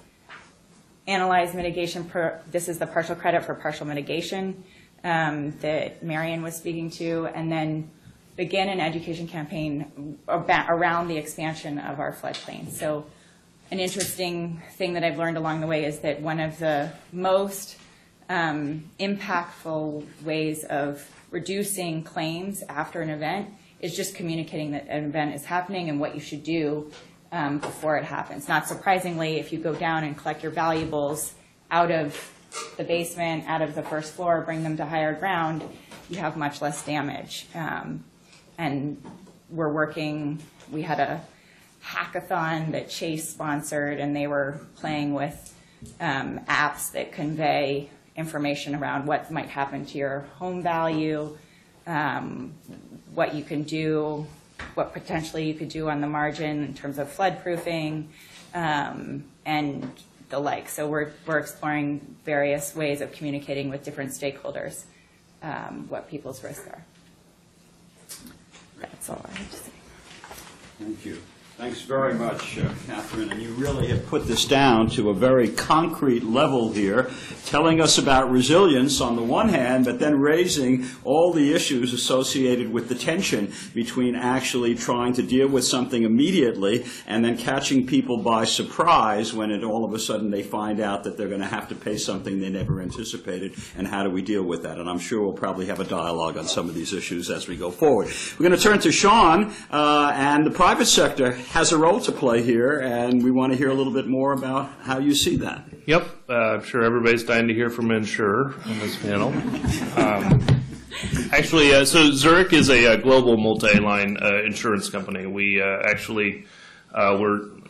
analyze mitigation. This is the partial credit for partial mitigation that Marion was speaking to, and then begin an education campaign around the expansion of our floodplain. So an interesting thing that I've learned along the way is that one of the most impactful ways of reducing claims after an event is just communicating that an event is happening and what you should do before it happens. Not surprisingly, if you go down and collect your valuables out of the basement, out of the first floor, bring them to higher ground, you have much less damage. And we're working, we had a hackathon that Chase sponsored, and they were playing with apps that convey information around what might happen to your home value, what you can do, what potentially you could do on the margin in terms of flood proofing, and the like. So we're exploring various ways of communicating with different stakeholders what people's risks are. That's all I have to say. Thank you. Thanks very much, Catherine. And you really have put this down to a very concrete level here, telling us about resilience on the one hand, but then raising all the issues associated with the tension between actually trying to deal with something immediately and then catching people by surprise when all of a sudden they find out that they're going to have to pay something they never anticipated, and how do we deal with that? And I'm sure we'll probably have a dialogue on some of these issues as we go forward. We're going to turn to Shaun, and the private sector has a role to play here, and we want to hear a little bit more about how you see that. Yep. I'm sure everybody's dying to hear from an insurer on this panel. Actually, so Zurich is a global multi-line insurance company. We we're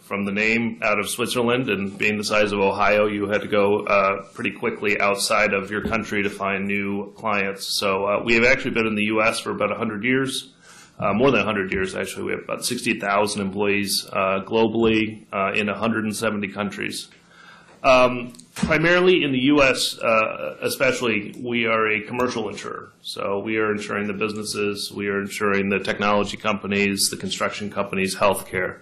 from the name out of Switzerland, and being the size of Ohio, you had to go pretty quickly outside of your country to find new clients. So we have actually been in the U.S. for about 100 years. More than 100 years, actually. We have about 60,000 employees globally in 170 countries. Primarily in the U.S., especially, we are a commercial insurer. So we are insuring the businesses, we are insuring the technology companies, the construction companies, healthcare.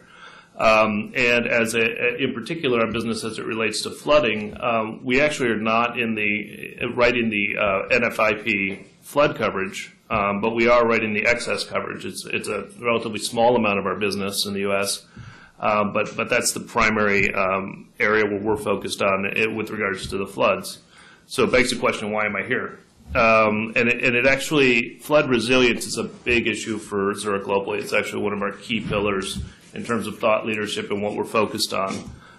And in particular, our business as it relates to flooding, we actually are not in the NFIP flood coverage. But we are writing the excess coverage. It's a relatively small amount of our business in the U.S., but that's the primary area where we're focused on with regards to the floods. So it begs the question, why am I here? And it actually, flood resilience is a big issue for Zurich globally. It's actually one of our key pillars in terms of thought leadership and what we're focused on.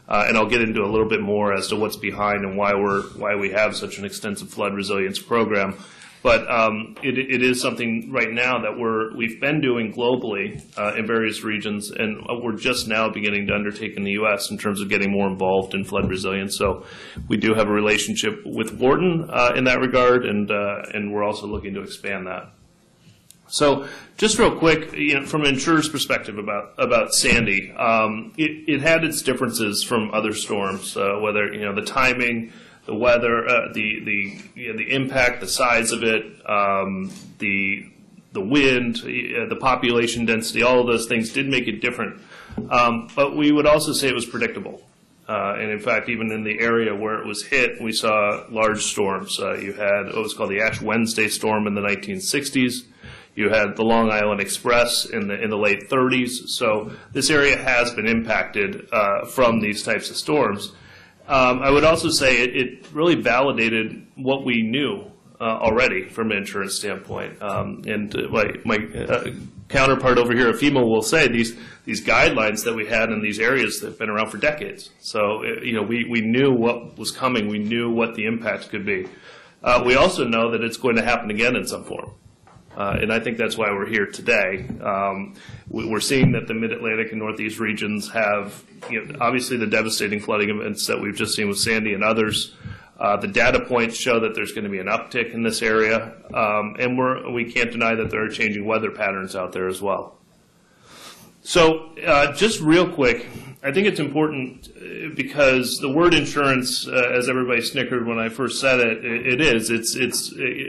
And I'll get into a little bit more as to what's behind and why we have such an extensive flood resilience program. But it is something right now that we've been doing globally in various regions, and we're just now beginning to undertake in the U.S. in terms of getting more involved in flood resilience. So we do have a relationship with Wharton in that regard, and we're also looking to expand that. So just real quick, from an insurer's perspective about Sandy, it had its differences from other storms, whether the timing, the weather, the impact, the size of it, the wind, the population density, all of those things did make it different. But we would also say it was predictable. And in fact, even in the area where it was hit, we saw large storms. You had what was called the Ash Wednesday storm in the 1960s. You had the Long Island Express in the late 30s. So this area has been impacted from these types of storms. I would also say it really validated what we knew already from an insurance standpoint. And my counterpart over here at FEMA will say these guidelines that we had in these areas that have been around for decades. So, we knew what was coming. We knew what the impact could be. We also know that it's going to happen again in some form. And I think that's why we're here today. We're seeing that the Mid-Atlantic and Northeast regions have, obviously the devastating flooding events that we've just seen with Sandy and others. The data points show that there's going to be an uptick in this area, and we can't deny that there are changing weather patterns out there as well. So just real quick, I think it's important because the word insurance, as everybody snickered when I first said it, it is.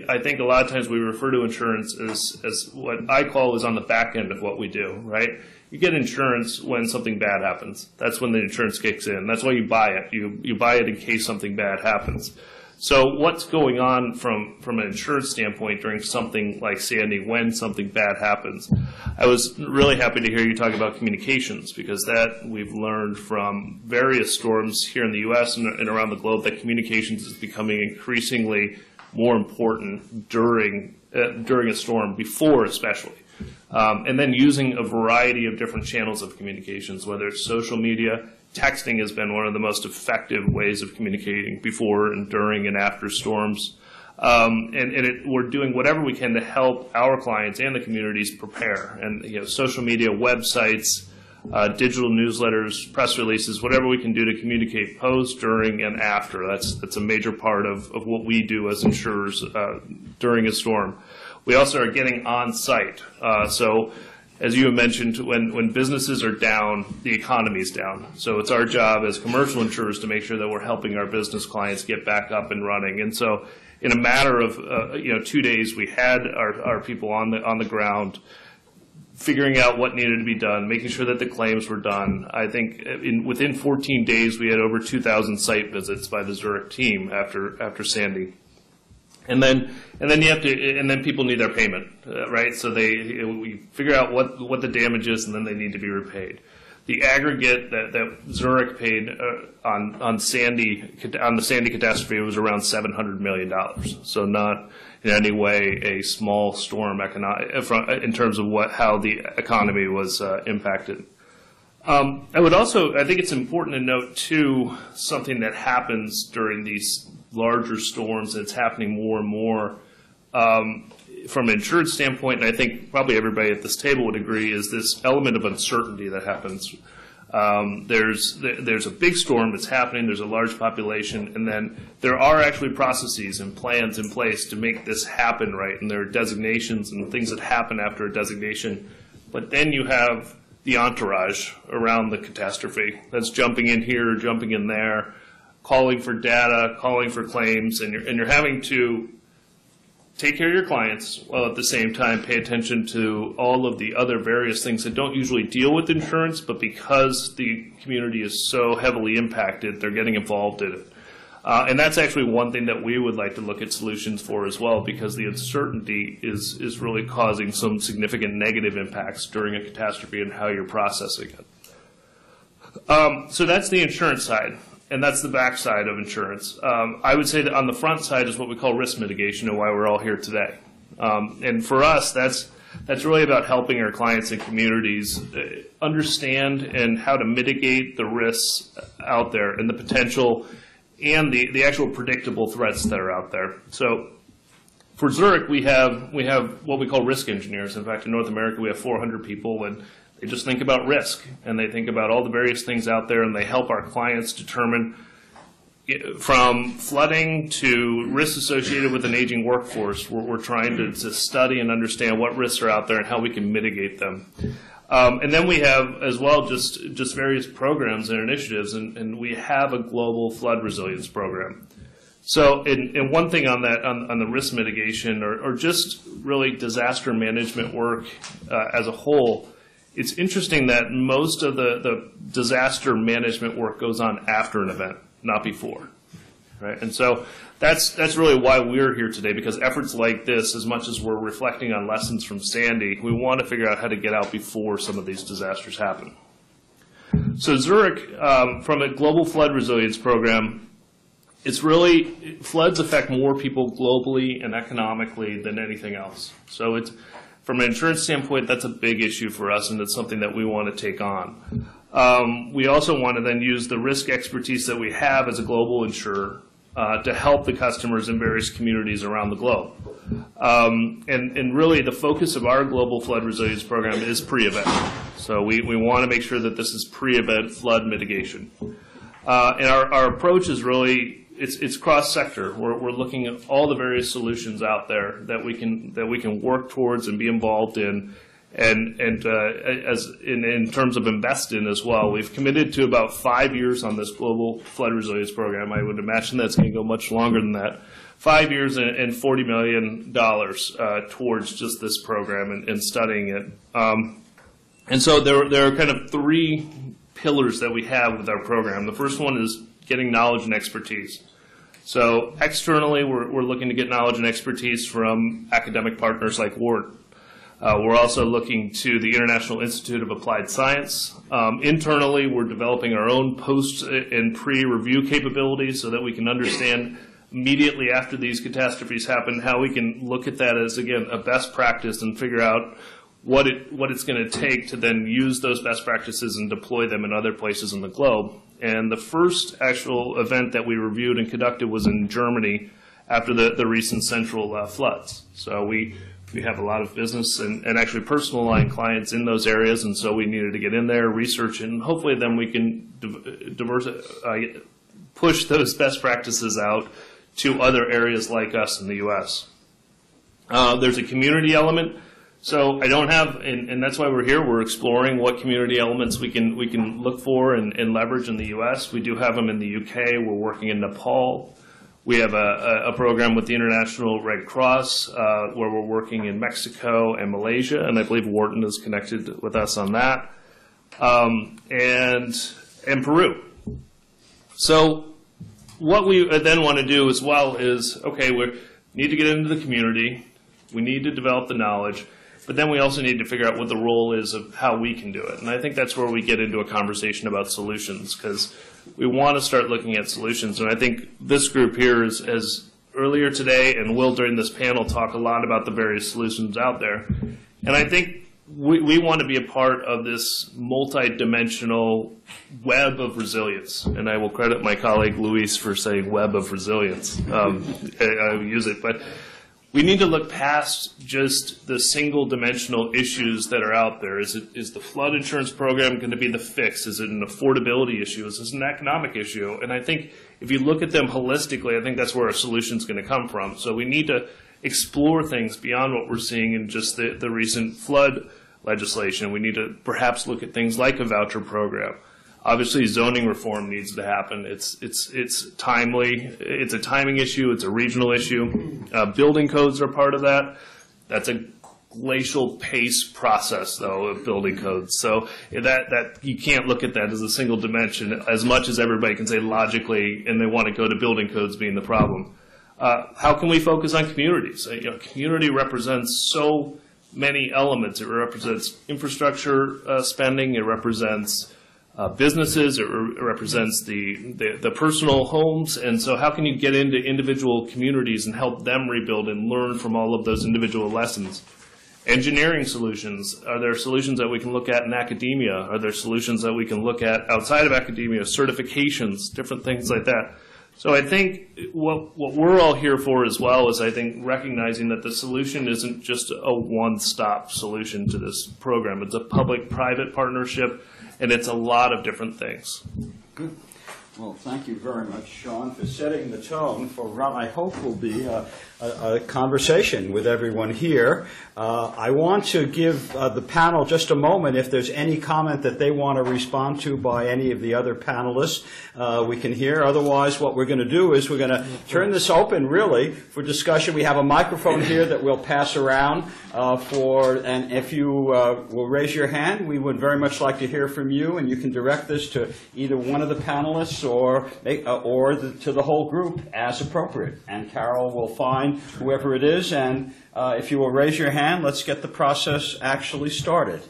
I think a lot of times we refer to insurance as what I call is on the back end of what we do, right? You get insurance when something bad happens. That's when the insurance kicks in. That's why you buy it. You buy it in case something bad happens. So what's going on from an insurance standpoint during something like Sandy when something bad happens? I was really happy to hear you talk about communications, because that we've learned from various storms here in the U.S. and around the globe that communications is becoming increasingly more important during a storm, before especially. And then using a variety of different channels of communications, whether it's social media. Texting has been one of the most effective ways of communicating before and during and after storms. We're doing whatever we can to help our clients and the communities prepare. And social media, websites, digital newsletters, press releases, whatever we can do to communicate post, during, and after. That's a major part of what we do as insurers during a storm. We also are getting on site. So as you have mentioned, when businesses are down, the economy is down. So it's our job as commercial insurers to make sure that we're helping our business clients get back up and running. And so in a matter of 2 days, we had our people on the ground figuring out what needed to be done, making sure that the claims were done. I think within 14 days, we had over 2,000 site visits by the Zurich team after Sandy. And then people need their payment, right? So we figure out what the damage is, and then they need to be repaid. The aggregate that Zurich paid on the Sandy catastrophe was around $700 million. So not in any way a small storm in terms of how the economy was impacted. I think it's important to note too something that happens during these larger storms, and it's happening more and more from an insurance standpoint, and I think probably everybody at this table would agree, is this element of uncertainty that happens. There's a big storm that's happening, there's a large population, and then there are actually processes and plans in place to make this happen, right? And there are designations and things that happen after a designation. But then you have the entourage around the catastrophe that's jumping in here, jumping in there, calling for data, calling for claims, and you're having to take care of your clients while at the same time pay attention to all of the other various things that don't usually deal with insurance, but because the community is so heavily impacted, they're getting involved in it. And that's actually one thing that we would like to look at solutions for as well, because the uncertainty is really causing some significant negative impacts during a catastrophe and how you're processing it. So that's the insurance side. And that's the back side of insurance. I would say that on the front side is what we call risk mitigation, and why we're all here today. And for us, that's really about helping our clients and communities understand and how to mitigate the risks out there and the potential and the actual predictable threats that are out there. So for Zurich, we have what we call risk engineers. In fact, in North America, we have 400 people, and they just think about risk, and they think about all the various things out there, and they help our clients determine, from flooding to risks associated with an aging workforce. We're trying to study and understand what risks are out there and how we can mitigate them. And then we have as well just various programs and initiatives, and we have a global flood resilience program. So, and one thing on that, on the risk mitigation or just really disaster management work as a whole, it's interesting that most of the disaster management work goes on after an event, not before, right? And so that's really why we're here today, because efforts like this, as much as we're reflecting on lessons from Sandy, we want to figure out how to get out before some of these disasters happen. So Zurich, from a global flood resilience program, it's really, floods affect more people globally and economically than anything else. So it's from an insurance standpoint, that's a big issue for us, and it's something that we want to take on. We also want to then use the risk expertise that we have as a global insurer to help the customers in various communities around the globe. And really, the focus of our global flood resilience program is pre-event. So we want to make sure that this is pre-event flood mitigation. And our approach is really, it's cross-sector. We're looking at all the various solutions out there that we can work towards and be involved in, and as in terms of invest in as well. We've committed to about 5 years on this global flood resilience program. I would imagine that's going to go much longer than that. 5 years and $40 million towards just this program and studying it. And so there are kind of three pillars that we have with our program. The first one is getting knowledge and expertise. So externally, we're looking to get knowledge and expertise from academic partners like Wharton. We're also looking to the International Institute of Applied Science. Internally, we're developing our own post and pre-review capabilities so that we can understand immediately after these catastrophes happen how we can look at that as, again, a best practice and figure out what it's going to take to then use those best practices and deploy them in other places in the globe. And the first actual event that we reviewed and conducted was in Germany after the recent central floods. So we have a lot of business and actually personal line clients in those areas, and so we needed to get in there, research, and hopefully then we can push those best practices out to other areas like us in the U.S. There's a community element. So I don't have, and that's why we're here. We're exploring what community elements we can look for and leverage in the U.S. We do have them in the U.K. We're working in Nepal. We have a program with the International Red Cross where we're working in Mexico and Malaysia, and I believe Wharton is connected with us on that, and Peru. So what we then want to do as well is, okay, we need to get into the community. We need to develop the knowledge. But then we also need to figure out what the role is of how we can do it. And I think that's where we get into a conversation about solutions, because we want to start looking at solutions. And I think this group here is earlier today and will during this panel talk a lot about the various solutions out there. And I think we want to be a part of this multi-dimensional web of resilience. And I will credit my colleague Luis for saying web of resilience. I use it. But we need to look past just the single-dimensional issues that are out there. Is the flood insurance program going to be the fix? Is it an affordability issue? Is this an economic issue? And I think if you look at them holistically, I think that's where our solution is going to come from. So we need to explore things beyond what we're seeing in just the recent flood legislation. We need to perhaps look at things like a voucher program. Obviously, zoning reform needs to happen. It's timely. It's a timing issue. It's a regional issue. Building codes are part of that. That's a glacial pace process, though, of building codes. So that you can't look at that as a single dimension as much as everybody can say logically, and they want to go to building codes being the problem. How can we focus on communities? Community represents so many elements. It represents infrastructure spending. It represents businesses, it represents the personal homes, and so how can you get into individual communities and help them rebuild and learn from all of those individual lessons? Engineering solutions, are there solutions that we can look at in academia? Are there solutions that we can look at outside of academia, certifications, different things like that? So I think what we're all here for as well is I think recognizing that the solution isn't just a one-stop solution to this program. It's a public-private partnership, and it's a lot of different things. Good. Well, thank you very much, Shaun, for setting the tone for what I hope will be a conversation with everyone here. I want to give the panel just a moment. If there's any comment that they want to respond to by any of the other panelists, we can hear. Otherwise, what we're going to do is we're going to turn this open, really, for discussion. We have a microphone here that we'll pass around and if you will raise your hand, we would very much like to hear from you, and you can direct this to either one of the panelists or to the whole group as appropriate. And Carol will find whoever it is, and if you will raise your hand, let's get the process actually started.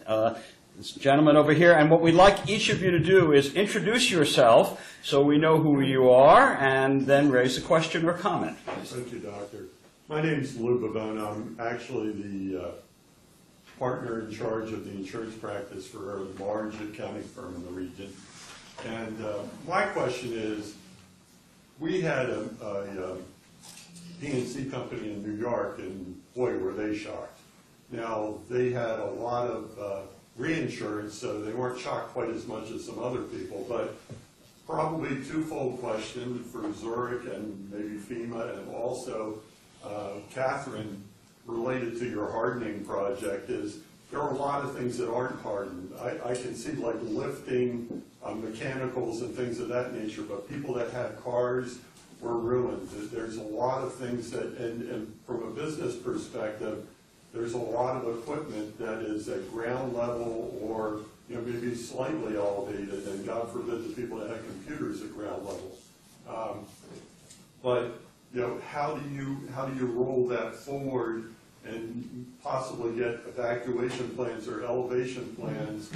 This gentleman over here, and what we'd like each of you to do is introduce yourself so we know who you are, and then raise a question or comment. Thank you, Doctor. My name is Lou Bavona. I'm actually the partner in charge of the insurance practice for a large accounting firm in the region. And my question is, we had a P&C company in New York, and boy, were they shocked. Now, they had a lot of reinsurance, so they weren't shocked quite as much as some other people, but probably twofold question for Zurich and maybe FEMA, and also Katherine, related to your hardening project, is there are a lot of things that aren't hardened. I can see like lifting, mechanicals and things of that nature, but people that had cars were ruined. There's a lot of things that, and from a business perspective, there's a lot of equipment that is at ground level or maybe slightly elevated, and God forbid the people that have computers at ground level. But how do you roll that forward and possibly get evacuation plans or elevation plans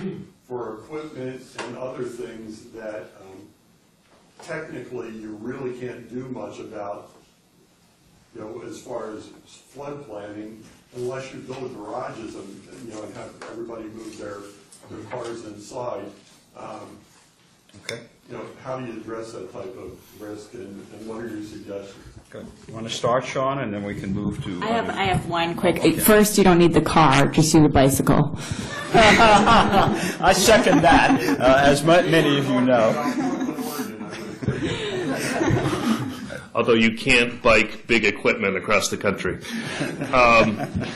for equipment and other things that technically you really can't do much about, as far as flood planning, unless you build garages and have everybody move their cars inside. Okay. How do you address that type of risk, and what are your suggestions? Good. You want to start, Shaun, and then we can move to... I have one quick. Okay. First, you don't need the car, just do the bicycle. I second that, as many of you know. Although you can't bike big equipment across the country.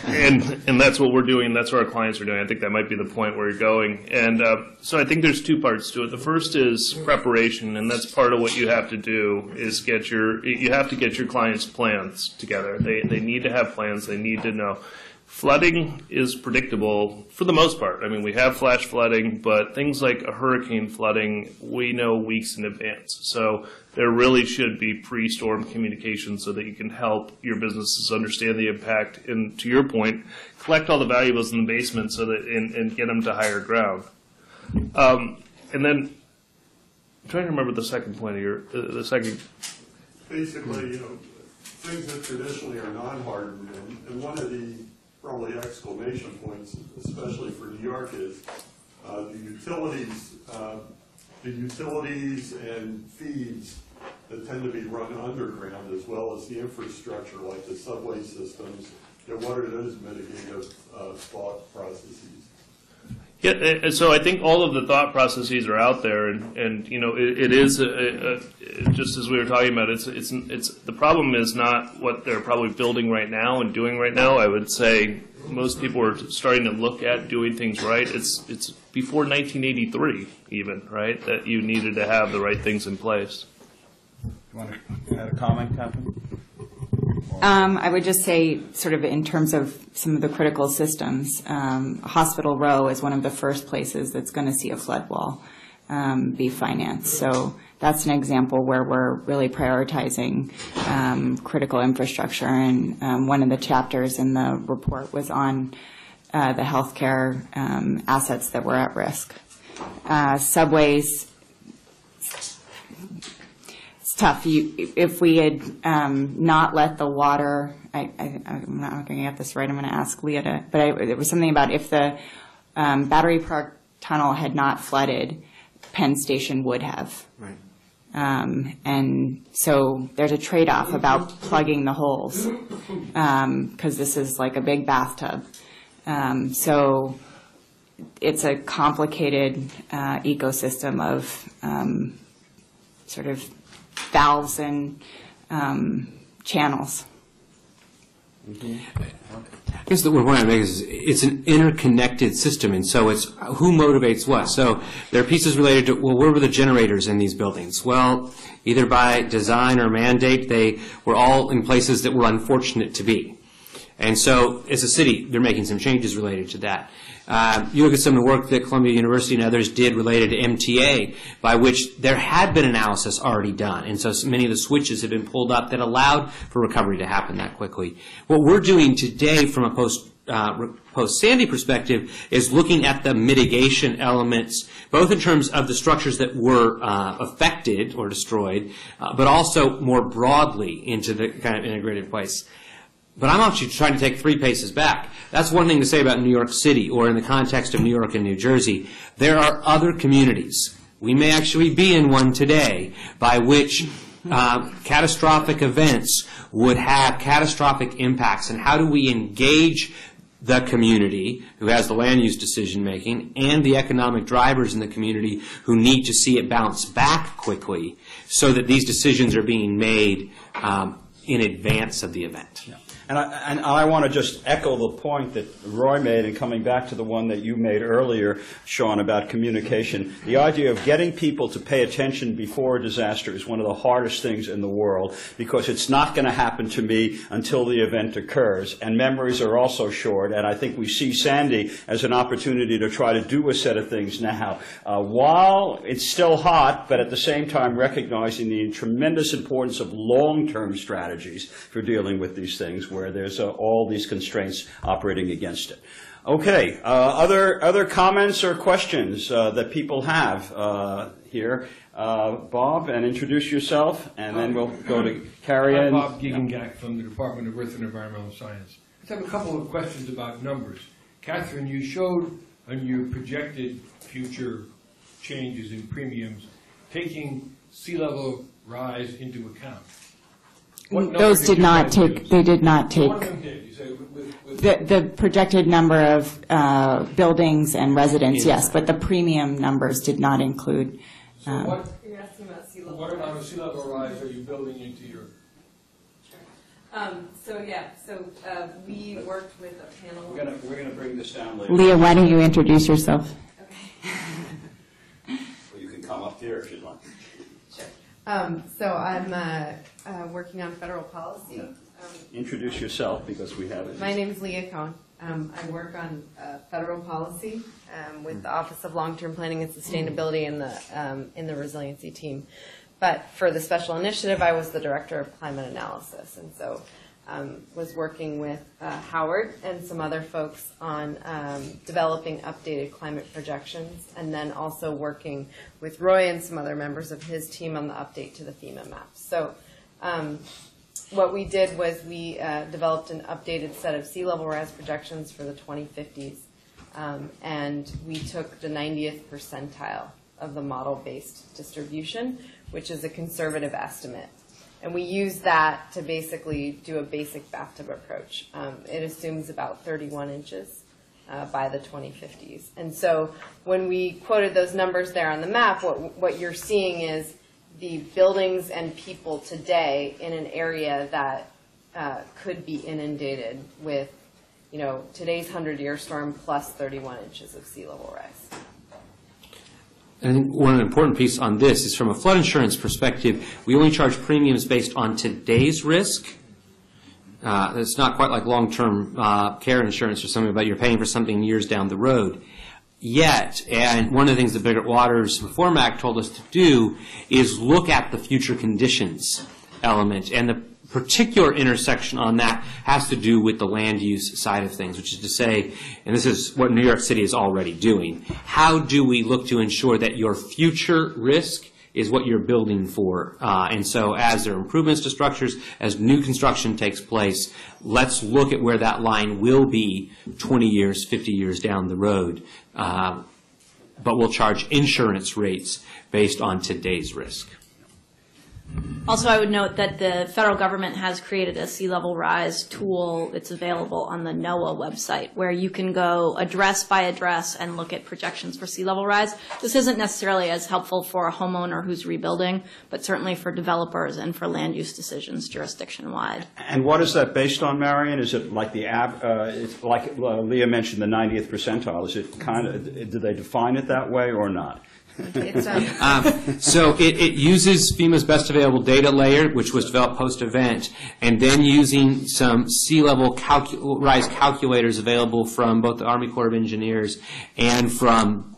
And that's what we're doing. That's what our clients are doing. I think that might be the point where you're going. And so I think there's two parts to it. The first is preparation, and that's part of what you have to do is you have to get your clients' plans together. They need to have plans. They need to know. Flooding is predictable for the most part. I mean, we have flash flooding, but things like a hurricane flooding, we know weeks in advance. So there really should be pre-storm communication so that you can help your businesses understand the impact and, to your point, collect all the valuables in the basement so that and get them to higher ground. And then I'm trying to remember the second point of the second. Basically, things that traditionally are non-hardened, and one of the probably exclamation points, especially for New York, is the utilities and feeds that tend to be run underground, as well as the infrastructure like the subway systems. What are those mitigative thought processes? Yeah, and so I think all of the thought processes are out there, and it is just as we were talking about. It's the problem is not what they're probably building right now and doing right now. I would say most people are starting to look at doing things right. It's before 1983 even, right, that you needed to have the right things in place. You want to add a comment, Katherine? I would just say, sort of in terms of some of the critical systems, Hospital Row is one of the first places that's going to see a flood wall be financed. So that's an example where we're really prioritizing critical infrastructure. And one of the chapters in the report was on the healthcare assets that were at risk. Subways. Tough. If we had not let the water, I'm not going to get this right. I'm going to ask Leah but it was something about if the Battery Park Tunnel had not flooded, Penn Station would have. Right. And so there's a trade-off about plugging the holes because this is like a big bathtub. So it's a complicated ecosystem of sort of valves and channels. I guess the point I make is it's an interconnected system, and so it's who motivates what. So there are pieces related to, well, where were the generators in these buildings? Well, either by design or mandate, they were all in places that were unfortunate to be. And so as a city, they're making some changes related to that. You look at some of the work that Columbia University and others did related to MTA, by which there had been analysis already done. And so many of the switches had been pulled up that allowed for recovery to happen that quickly. What we're doing today from a post-Sandy perspective is looking at the mitigation elements, both in terms of the structures that were affected or destroyed, but also more broadly into the kind of integrated place. But I'm actually trying to take 3 paces back. That's one thing to say about New York City, or in the context of New York and New Jersey. There are other communities, we may actually be in one today, by which catastrophic events would have catastrophic impacts. And how do we engage the community who has the land use decision making and the economic drivers in the community who need to see it bounce back quickly so that these decisions are being made in advance of the event? Yeah. And I want to just echo the point that Roy made, and coming back to the one that you made earlier, Shaun, about communication. The idea of getting people to pay attention before a disaster is one of the hardest things in the world, because it's not going to happen to me until the event occurs. And memories are also short, and I think we see Sandy as an opportunity to try to do a set of things now, while it's still hot, but at the same time recognizing the tremendous importance of long-term strategies for dealing with these things, where there's all these constraints operating against it. Okay, other comments or questions that people have here? Bob, and introduce yourself, and then we'll go to Carrie. I'm Bob Giegengak from the Department of Earth and Environmental Science. I have a couple of questions about numbers. Katherine, you showed on your projected future changes in premiums taking sea level rise into account. Those did not take, they did not take, One of them did. You say the projected number of buildings and residents, yes, but the premium numbers did not include. So you're asking about sea level. What amount of sea level rise are you building into your? We worked with a panel. We're gonna bring this down later. Leah, why don't you introduce yourself? Well, you can come up here if you'd like. Sure. So I'm working on federal policy. Introduce yourself, because we have it. My name is Leah Cohn. I work on federal policy with the Office of Long-Term Planning and Sustainability in the resiliency team. But for the special initiative, I was the director of climate analysis, and so was working with Howard and some other folks on developing updated climate projections, and then also working with Roy and some other members of his team on the update to the FEMA maps. So what we did was we developed an updated set of sea level rise projections for the 2050s, and we took the 90th percentile of the model-based distribution, which is a conservative estimate. And we use that to basically do a basic bathtub approach. It assumes about 31 inches by the 2050s. And so when we quoted those numbers there on the map, what you're seeing is the buildings and people today in an area that could be inundated with, today's 100-year storm plus 31 inches of sea level rise. I think one important piece on this is from a flood insurance perspective, we only charge premiums based on today's risk. It's not quite like long-term care insurance or something about you're paying for something years down the road. Yet, and one of the things the Biggert Waters Reform Act told us to do is look at the future conditions element. And the particular intersection on that has to do with the land use side of things, which is to say, and this is what New York City is already doing, how do we look to ensure that your future risk is what you're building for? And so as there are improvements to structures, as new construction takes place, let's look at where that line will be 20 years, 50 years down the road. But we'll charge insurance rates based on today's risk. Also, I would note that the federal government has created a sea level rise tool. It's available on the NOAA website, where you can go address by address and look at projections for sea level rise. This isn't necessarily as helpful for a homeowner who's rebuilding, but certainly for developers and for land use decisions jurisdiction-wide. And what is that based on, Marion? Is it like it's like Leah mentioned, the 90th percentile? Is it kind of, do they define it that way or not? So it uses FEMA's best available data layer, which was developed post-event, and then using some sea level rise calculators available from both the Army Corps of Engineers and from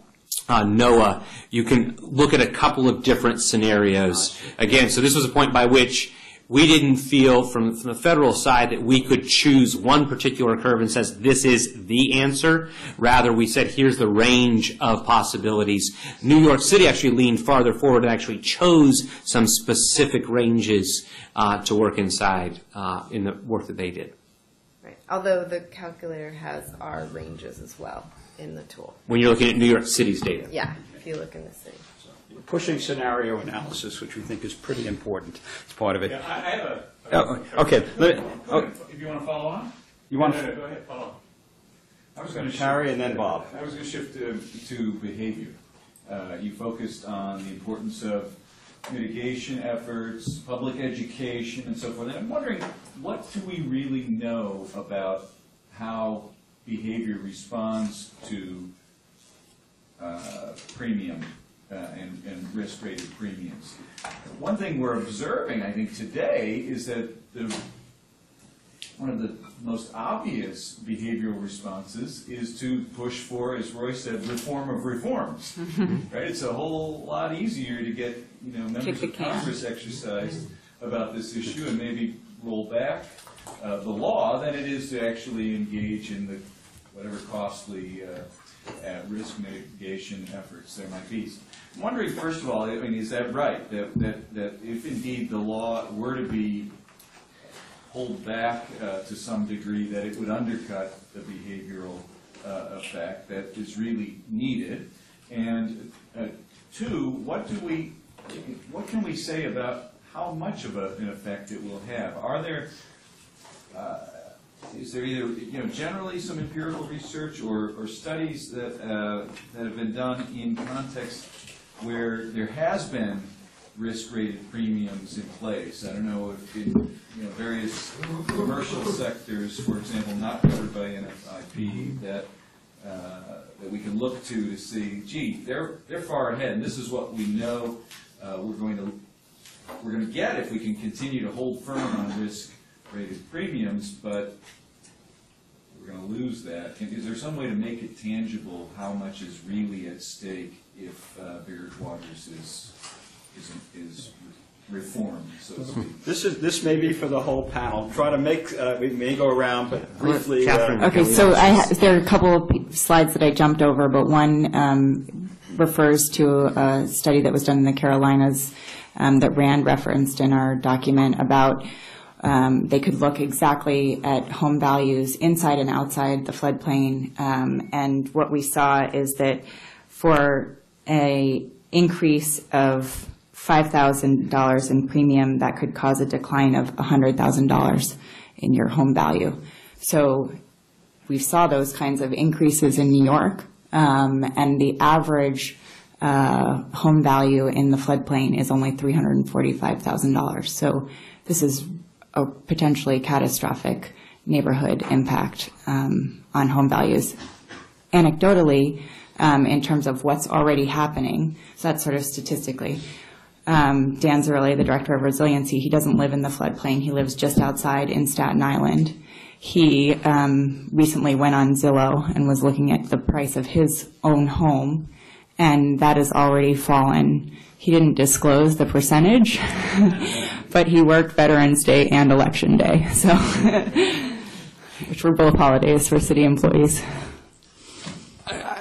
NOAA, you can look at a couple of different scenarios. Again, so this was a point by which we didn't feel from the federal side that we could choose one particular curve and says this is the answer. Rather, we said here's the range of possibilities. New York City actually leaned farther forward and actually chose some specific ranges to work inside in the work that they did. Right. Although the calculator has our ranges as well in the tool. When you're looking at New York City's data. Yeah, if you look in the city. Pushing scenario analysis, which we think is pretty important. It's part of it. Yeah, I have a. Okay. If you want to follow on? You want No, go ahead, follow on. I was going to Harry and then Bob. I was going to shift to behavior. You focused on the importance of mitigation efforts, public education, and so forth. And I'm wondering, what do we really know about how behavior responds to premium and risk-rated premiums? One thing we're observing, I think, today is that one of the most obvious behavioral responses is to push for, as Roy said, reform of reforms. Right? It's a whole lot easier to get members of Congress exercised about this issue and maybe roll back the law than it is to actually engage in the whatever costly risk mitigation efforts there might be. I'm wondering, first of all, I mean, is that right? That if indeed the law were to be pulled back to some degree, that it would undercut the behavioral effect that is really needed? And two, what can we say about how much of an effect it will have? Are there is there either generally some empirical research or studies that have been done in context where there has been risk-rated premiums in place? I don't know if in various commercial sectors, for example, not covered by NFIP, that we can look to see, gee, they're far ahead, and this is what we know we're going to get if we can continue to hold firm on risk-rated premiums, but we're going to lose that. Is there some way to make it tangible how much is really at stake if Biggert Waters is reformed, so to speak? This may be for the whole panel. Try to make, we may go around, but briefly. Catherine, Okay, so there are a couple of slides that I jumped over, but one refers to a study that was done in the Carolinas that Rand referenced in our document about they could look exactly at home values inside and outside the floodplain, and what we saw is that for an increase of $5,000 in premium, that could cause a decline of $100,000 in your home value. So we saw those kinds of increases in New York, and the average home value in the floodplain is only $345,000. So this is a potentially catastrophic neighborhood impact on home values. Anecdotally, in terms of what's already happening, so that's sort of statistically, Dan Zerle, the Director of Resiliency, he doesn't live in the floodplain. He lives just outside in Staten Island. He recently went on Zillow and was looking at the price of his own home, and that has already fallen. He didn't disclose the percentage, but he worked Veterans Day and Election Day, so which were both holidays for city employees.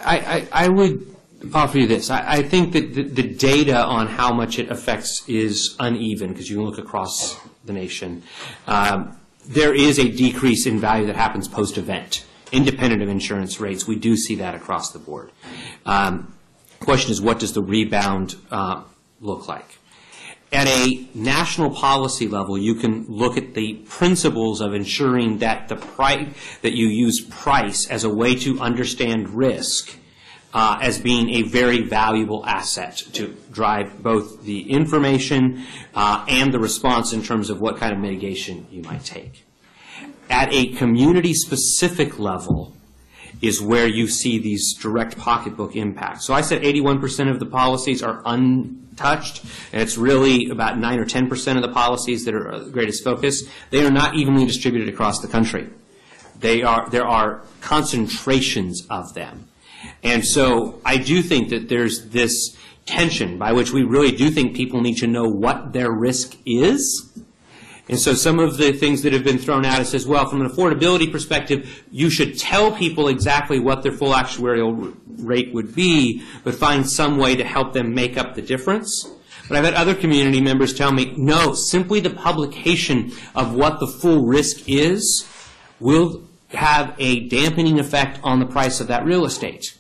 I would offer you this. I think that the data on how much it affects is uneven because you can look across the nation. There is a decrease in value that happens post-event, independent of insurance rates. We do see that across the board. Question is, what does the rebound look like? At a national policy level, you can look at the principles of ensuring that that you use price as a way to understand risk as being a very valuable asset to drive both the information and the response in terms of what kind of mitigation you might take. At a community-specific level is where you see these direct pocketbook impacts. So I said 81% of the policies are untouched, and it's really about 9 or 10% of the policies that are the greatest focus. They are not evenly distributed across the country. There are concentrations of them. And so I do think that there's this tension by which we really do think people need to know what their risk is. And so some of the things that have been thrown at us as well, from an affordability perspective, you should tell people exactly what their full actuarial rate would be, but find some way to help them make up the difference. But I've had other community members tell me, no, simply the publication of what the full risk is will have a dampening effect on the price of that real estate.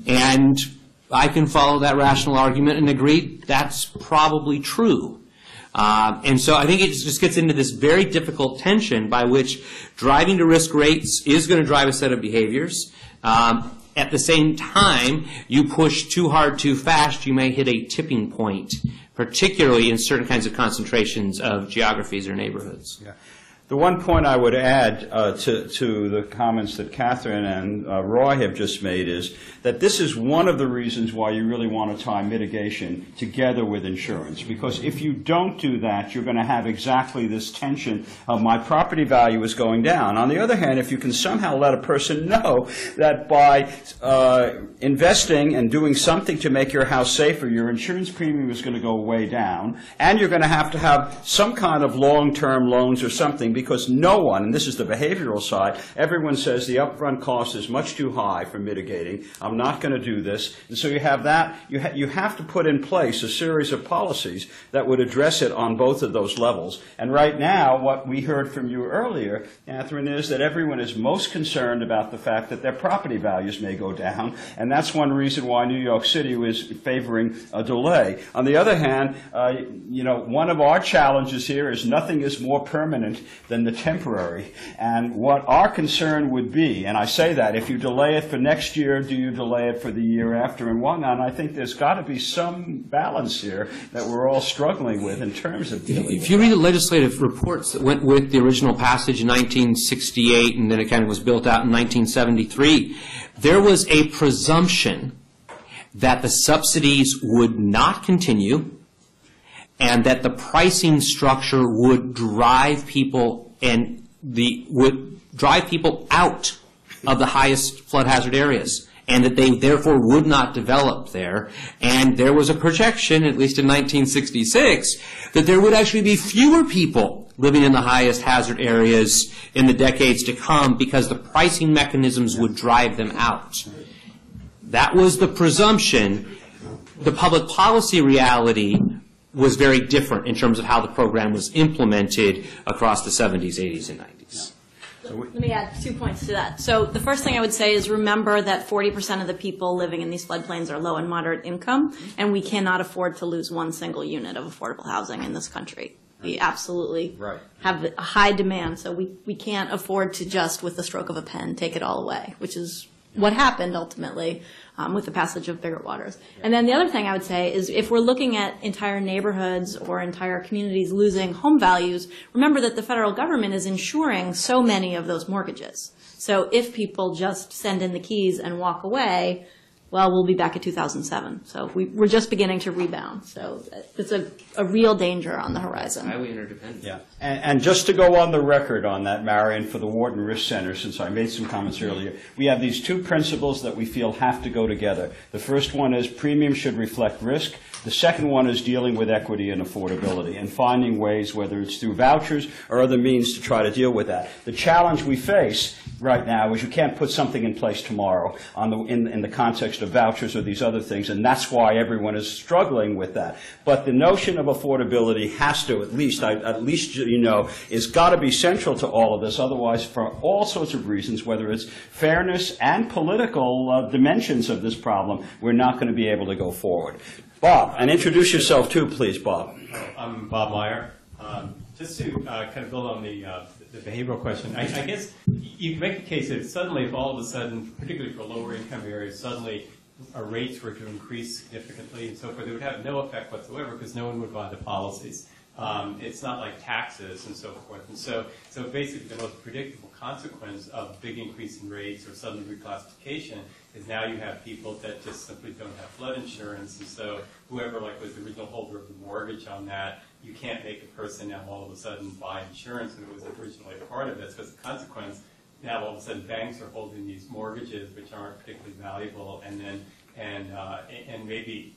And I can follow that rational argument and agree that's probably true. And so I think it just gets into this very difficult tension by which driving to risk rates is going to drive a set of behaviors. At the same time, you push too hard, too fast, you may hit a tipping point, particularly in certain kinds of concentrations of geographies or neighborhoods. Yeah. The one point I would add to the comments that Katherine and Roy have just made is that this is one of the reasons why you really want to tie mitigation together with insurance. Because if you don't do that, you're going to have exactly this tension of my property value is going down. On the other hand, if you can somehow let a person know that by investing and doing something to make your house safer, your insurance premium is going to go way down, and you're going to have some kind of long-term loans or something, because no one, and this is the behavioral side, everyone says the upfront cost is much too high for mitigating. I'm not going to do this. And so you have that. You have to put in place a series of policies that would address it on both of those levels. And right now, what we heard from you earlier, Katherine, is that everyone is most concerned about the fact that their property values may go down, and that's one reason why New York City was favoring a delay. On the other hand, one of our challenges here is nothing is more permanent than the temporary. And what our concern would be, and I say that, if you delay it for next year, do you delay it for the year after and whatnot? And I think there's got to be some balance here that we're all struggling with in terms of dealing with. If you read the legislative reports that went with the original passage in 1968, and then it kind of was built out in 1973, there was a presumption that the subsidies would not continue, and that the pricing structure would drive people out of the highest flood hazard areas, and that they therefore would not develop there. And there was a projection, at least in 1966, that there would actually be fewer people living in the highest hazard areas in the decades to come because the pricing mechanisms would drive them out. That was the presumption. The public policy reality was very different in terms of how the program was implemented across the 70s, 80s, and 90s. Let me add 2 points to that. So the first thing I would say is remember that 40% of the people living in these floodplains are low and moderate income, and we cannot afford to lose one single unit of affordable housing in this country. We absolutely have a high demand, so we can't afford to just, with the stroke of a pen, take it all away, which is what happened ultimately with the passage of bigger waters. And then the other thing I would say is if we're looking at entire neighborhoods or entire communities losing home values, remember that the federal government is insuring so many of those mortgages. So if people just send in the keys and walk away, well, we'll be back at 2007. So we're just beginning to rebound. So it's a real danger on the horizon. Highly interdependent. Yeah. And just to go on the record on that, Marion, for the Wharton Risk Center, since I made some comments earlier, we have these two principles that we feel have to go together. The first one is premiums should reflect risk. The second one is dealing with equity and affordability and finding ways, whether it's through vouchers or other means, to try to deal with that. The challenge we face right now is you can't put something in place tomorrow in the context of vouchers or these other things, and that's why everyone is struggling with that. But the notion of affordability has to, at least is got to be central to all of this. Otherwise, for all sorts of reasons, whether it's fairness and political dimensions of this problem, we're not going to be able to go forward. Bob, and introduce yourself too, please, Bob. I'm Bob Meyer. Just to kind of build on the behavioral question, I guess you can make the case that suddenly, if all of a sudden, particularly for lower income areas, suddenly our rates were to increase significantly and so forth, it would have no effect whatsoever because no one would buy the policies. It's not like taxes and so forth. And so basically the most predictable consequence of big increase in rates or sudden reclassification is now you have people that just simply don't have flood insurance. And so whoever was the original holder of the mortgage on that, you can't make a person now all of a sudden buy insurance when it was originally a part of it. Because the consequence, now all of a sudden banks are holding these mortgages which aren't particularly valuable, and maybe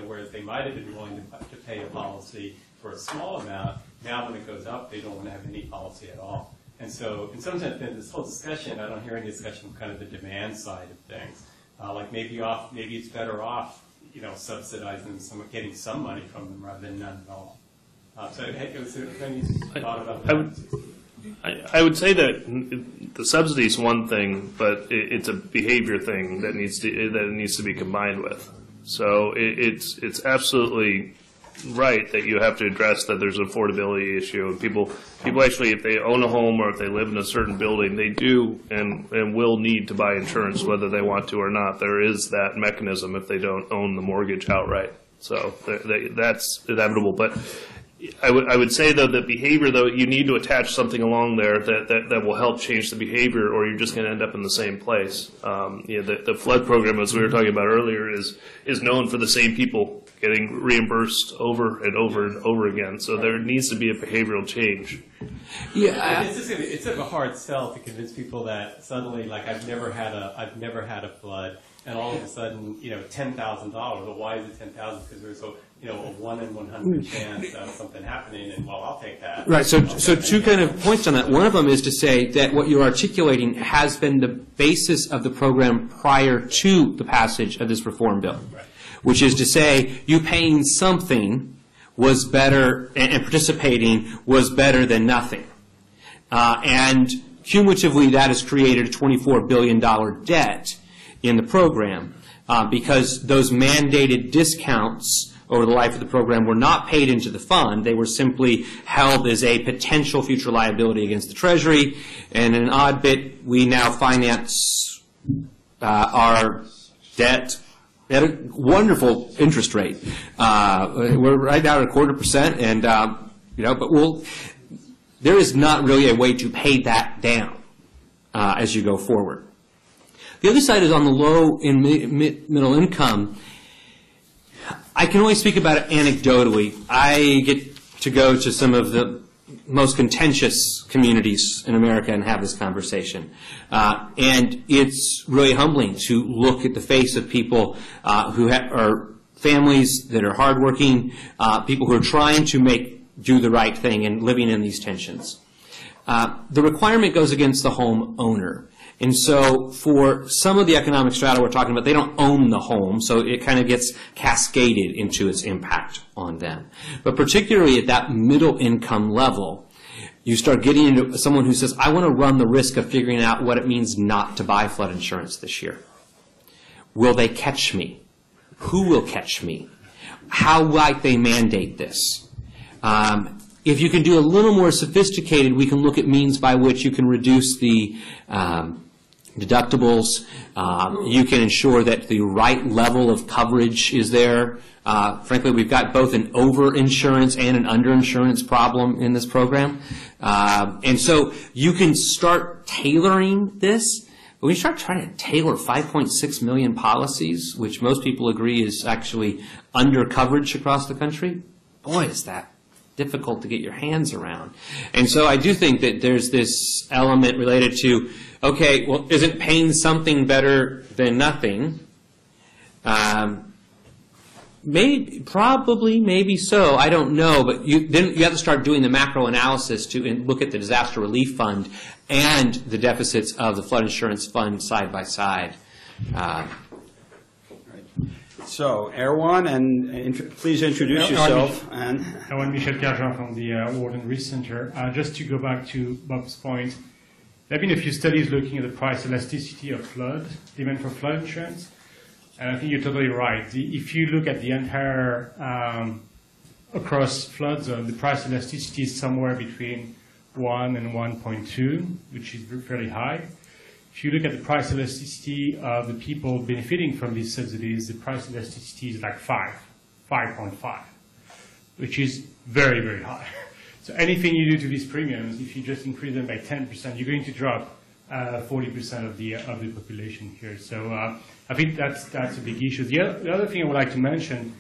whereas they might have been willing to pay a policy for a small amount, now when it goes up, they don't want to have any policy at all. And so, in some sense, in this whole discussion, I don't hear any discussion of kind of the demand side of things. Maybe it's better off, subsidizing them, getting some money from them rather than none at all. So, have you thought about that? I would say that the subsidy is one thing, but it's a behavior thing that needs to be combined with. So it's absolutely right that you have to address that there's an affordability issue. And people actually, if they own a home or if they live in a certain building, they do and will need to buy insurance whether they want to or not. There is that mechanism if they don't own the mortgage outright. So that's inevitable. But I would say, though, that behavior, though, you need to attach something along there that will help change the behavior, or you're just going to end up in the same place. The flood program, as we were talking about earlier, is known for the same people getting reimbursed over and over and over again. So there needs to be a behavioral change. Yeah, it's a hard sell to convince people that suddenly, like, I've never had a flood, and all of a sudden, $10,000. Well, why is it 10,000? Because there's a 1 in 100 chance of something happening, and well, I'll take that. Right. So two kind of points on that. One of them is to say that what you're articulating has been the basis of the program prior to the passage of this reform bill, right, which is to say you paying something was better and participating was better than nothing. And cumulatively, that has created a $24 billion debt in the program because those mandated discounts over the life of the program were not paid into the fund. They were simply held as a potential future liability against the Treasury. And in an odd bit, we now finance our debt at a wonderful interest rate. We're right now at 0.25%, and but there is not really a way to pay that down as you go forward. The other side is on the low and middle income. I can only speak about it anecdotally. I get to go to some of the most contentious communities in America and have this conversation. And it's really humbling to look at the face of people who are families that are hardworking, people who are trying to do the right thing and living in these tensions. The requirement goes against the home owner. And so for some of the economic strata we're talking about, they don't own the home, so it kind of gets cascaded into its impact on them. But particularly at that middle income level, you start getting into someone who says, I want to run the risk of figuring out what it means not to buy flood insurance this year. Will they catch me? Who will catch me? How might they mandate this? If you can do a little more sophisticated, we can look at means by which you can reduce the deductibles. You can ensure that the right level of coverage is there. Frankly, we've got both an over-insurance and an under-insurance problem in this program. And so you can start tailoring this. But when you start trying to tailor 5.6 million policies, which most people agree is actually under coverage across the country, boy, is that difficult to get your hands around. And so I do think that there's this element related to, okay, well, isn't paying something better than nothing? Maybe so. I don't know. But then you have to start doing the macro analysis to look at the disaster relief fund and the deficits of the flood insurance fund side by side. So, Erwan, and please introduce yourself. Erwan Michel Carjean from the Wharton Risk Center. Just to go back to Bob's point, there have been a few studies looking at the price elasticity of demand for flood insurance, and I think you're totally right. If you look at the entire across flood zone, the price elasticity is somewhere between 1 and 1.2, which is fairly high. If you look at the price elasticity of the people benefiting from these subsidies, the price elasticity is like 5.5, which is very, very high. So anything you do to these premiums, if you just increase them by 10%, you're going to drop 40% of the population here. So I think that's a big issue. The other thing I would like to mention,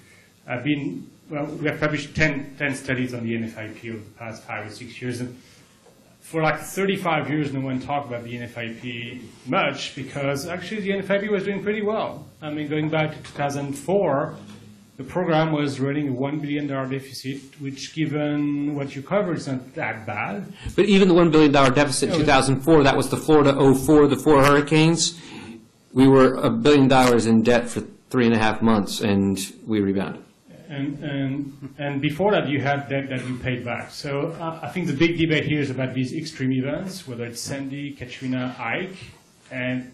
we have published 10 studies on the NFIP over the past 5 or 6 years, and for like 35 years, no one talked about the NFIP much because actually the NFIP was doing pretty well. I mean, going back to 2004, the program was running a $1 billion deficit, which given what you covered is not that bad. But even the $1 billion deficit in 2004, that was the Florida 04, the 4 hurricanes. We were $1 billion in debt for 3.5 months, and we rebounded. And before that, you had debt that you paid back. So I think the big debate here is about these extreme events, whether it's Sandy, Katrina, Ike, and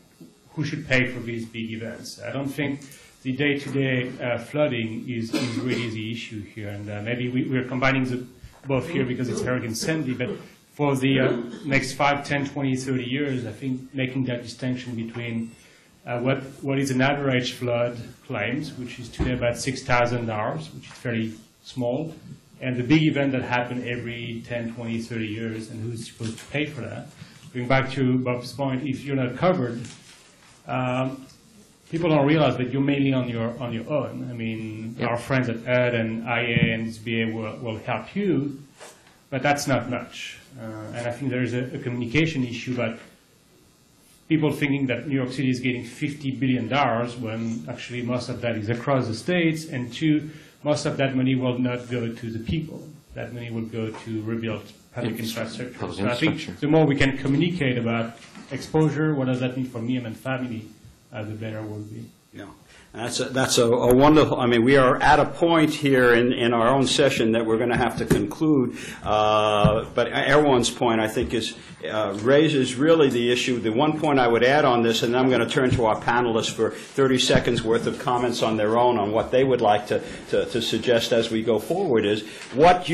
who should pay for these big events. I don't think the day-to-day flooding is really the issue here. And maybe we're combining both here because it's Hurricane Sandy, but for the next 5, 10, 20, 30 years, I think making that distinction between what is an average flood claims, which is today about $6,000, which is fairly small, and the big event that happened every 10, 20, 30 years, and who's supposed to pay for that. Going back to Bob's point, if you're not covered, people don't realize that you're mainly on your own. I mean, our friends at ED and IA and SBA will help you, but that's not much. And I think there is a communication issue about people thinking that New York City is getting $50 billion when actually most of that is across the states, and two, most of that money will not go to the people. That money will go to rebuild public infrastructure. So I think the more we can communicate about exposure, what does that mean for me and my family, the better we'll be. Yeah. That's a wonderful, I mean, we are at a point here in our own session that we're going to have to conclude, but everyone's point, I think, raises really the issue. The one point I would add on this, and then I'm going to turn to our panelists for 30 seconds worth of comments on their own on what they would like to suggest as we go forward, is what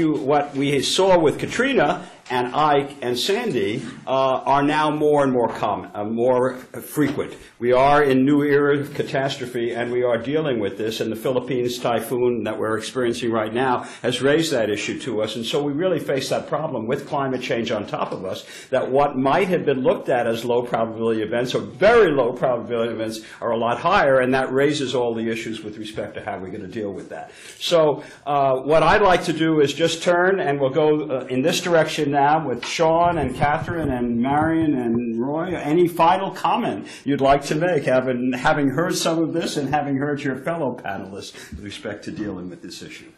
we saw with Katrina and Ike and Sandy are now more and more common, more frequent. We are in new era of catastrophe, and we are dealing with this, and the Philippines typhoon that we're experiencing right now has raised that issue to us, and so we really face that problem with climate change on top of us, that what might have been looked at as low probability events or very low probability events are a lot higher, and that raises all the issues with respect to how we're going to deal with that. So what I'd like to do is just turn, and we'll go in this direction now with Shaun and Katherine and Marion and Roy. Any final comment you'd like to make, having heard some of this and having heard your fellow panelists with respect to dealing with this issue?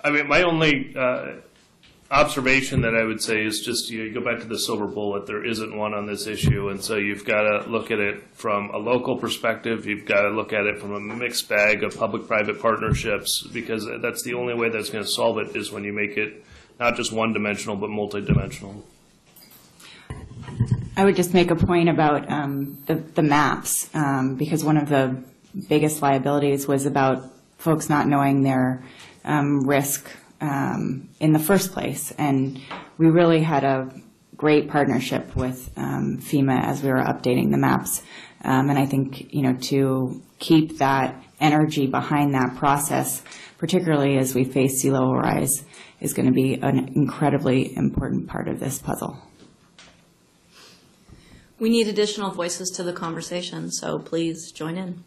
I mean, my only observation that I would say is just, you go back to the silver bullet. There isn't one on this issue, and so you've got to look at it from a local perspective. You've got to look at it from a mixed bag of public-private partnerships, because that's the only way that's going to solve it, is when you make it not just one-dimensional, but multi-dimensional. I would just make a point about the maps, because one of the biggest liabilities was about folks not knowing their risk in the first place. And we really had a great partnership with FEMA as we were updating the maps. And I think, to keep that energy behind that process, particularly as we face sea level rise, is going to be an incredibly important part of this puzzle. We need additional voices to the conversation, so please join in.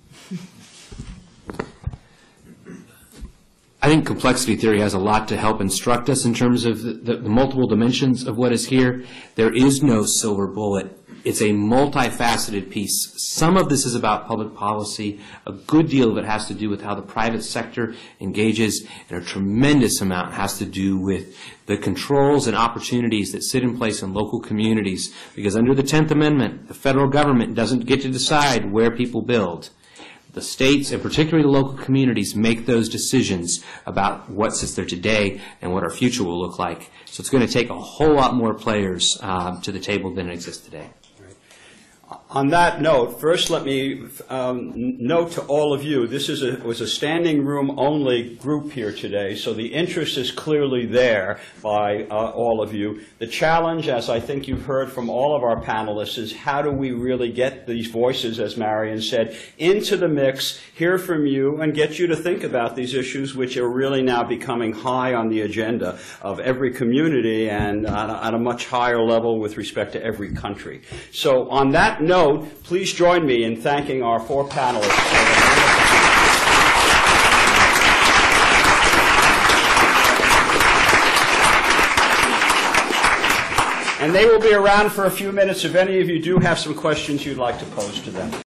I think complexity theory has a lot to help instruct us in terms of the multiple dimensions of what is here. There is no silver bullet. It's a multifaceted piece. Some of this is about public policy. A good deal of it has to do with how the private sector engages, and a tremendous amount has to do with the controls and opportunities that sit in place in local communities. Because under the 10th Amendment, the federal government doesn't get to decide where people build. The states, and particularly the local communities, make those decisions about what sits there today and what our future will look like. So it's going to take a whole lot more players to the table than exists today. On that note, first let me note to all of you, this was a standing room only group here today, so the interest is clearly there by all of you. The challenge, as I think you've heard from all of our panelists, is how do we really get these voices, as Marion said, into the mix, hear from you, and get you to think about these issues, which are really now becoming high on the agenda of every community and at a much higher level with respect to every country. So on that note, please join me in thanking our four panelists. And they will be around for a few minutes if any of you do have some questions you'd like to pose to them.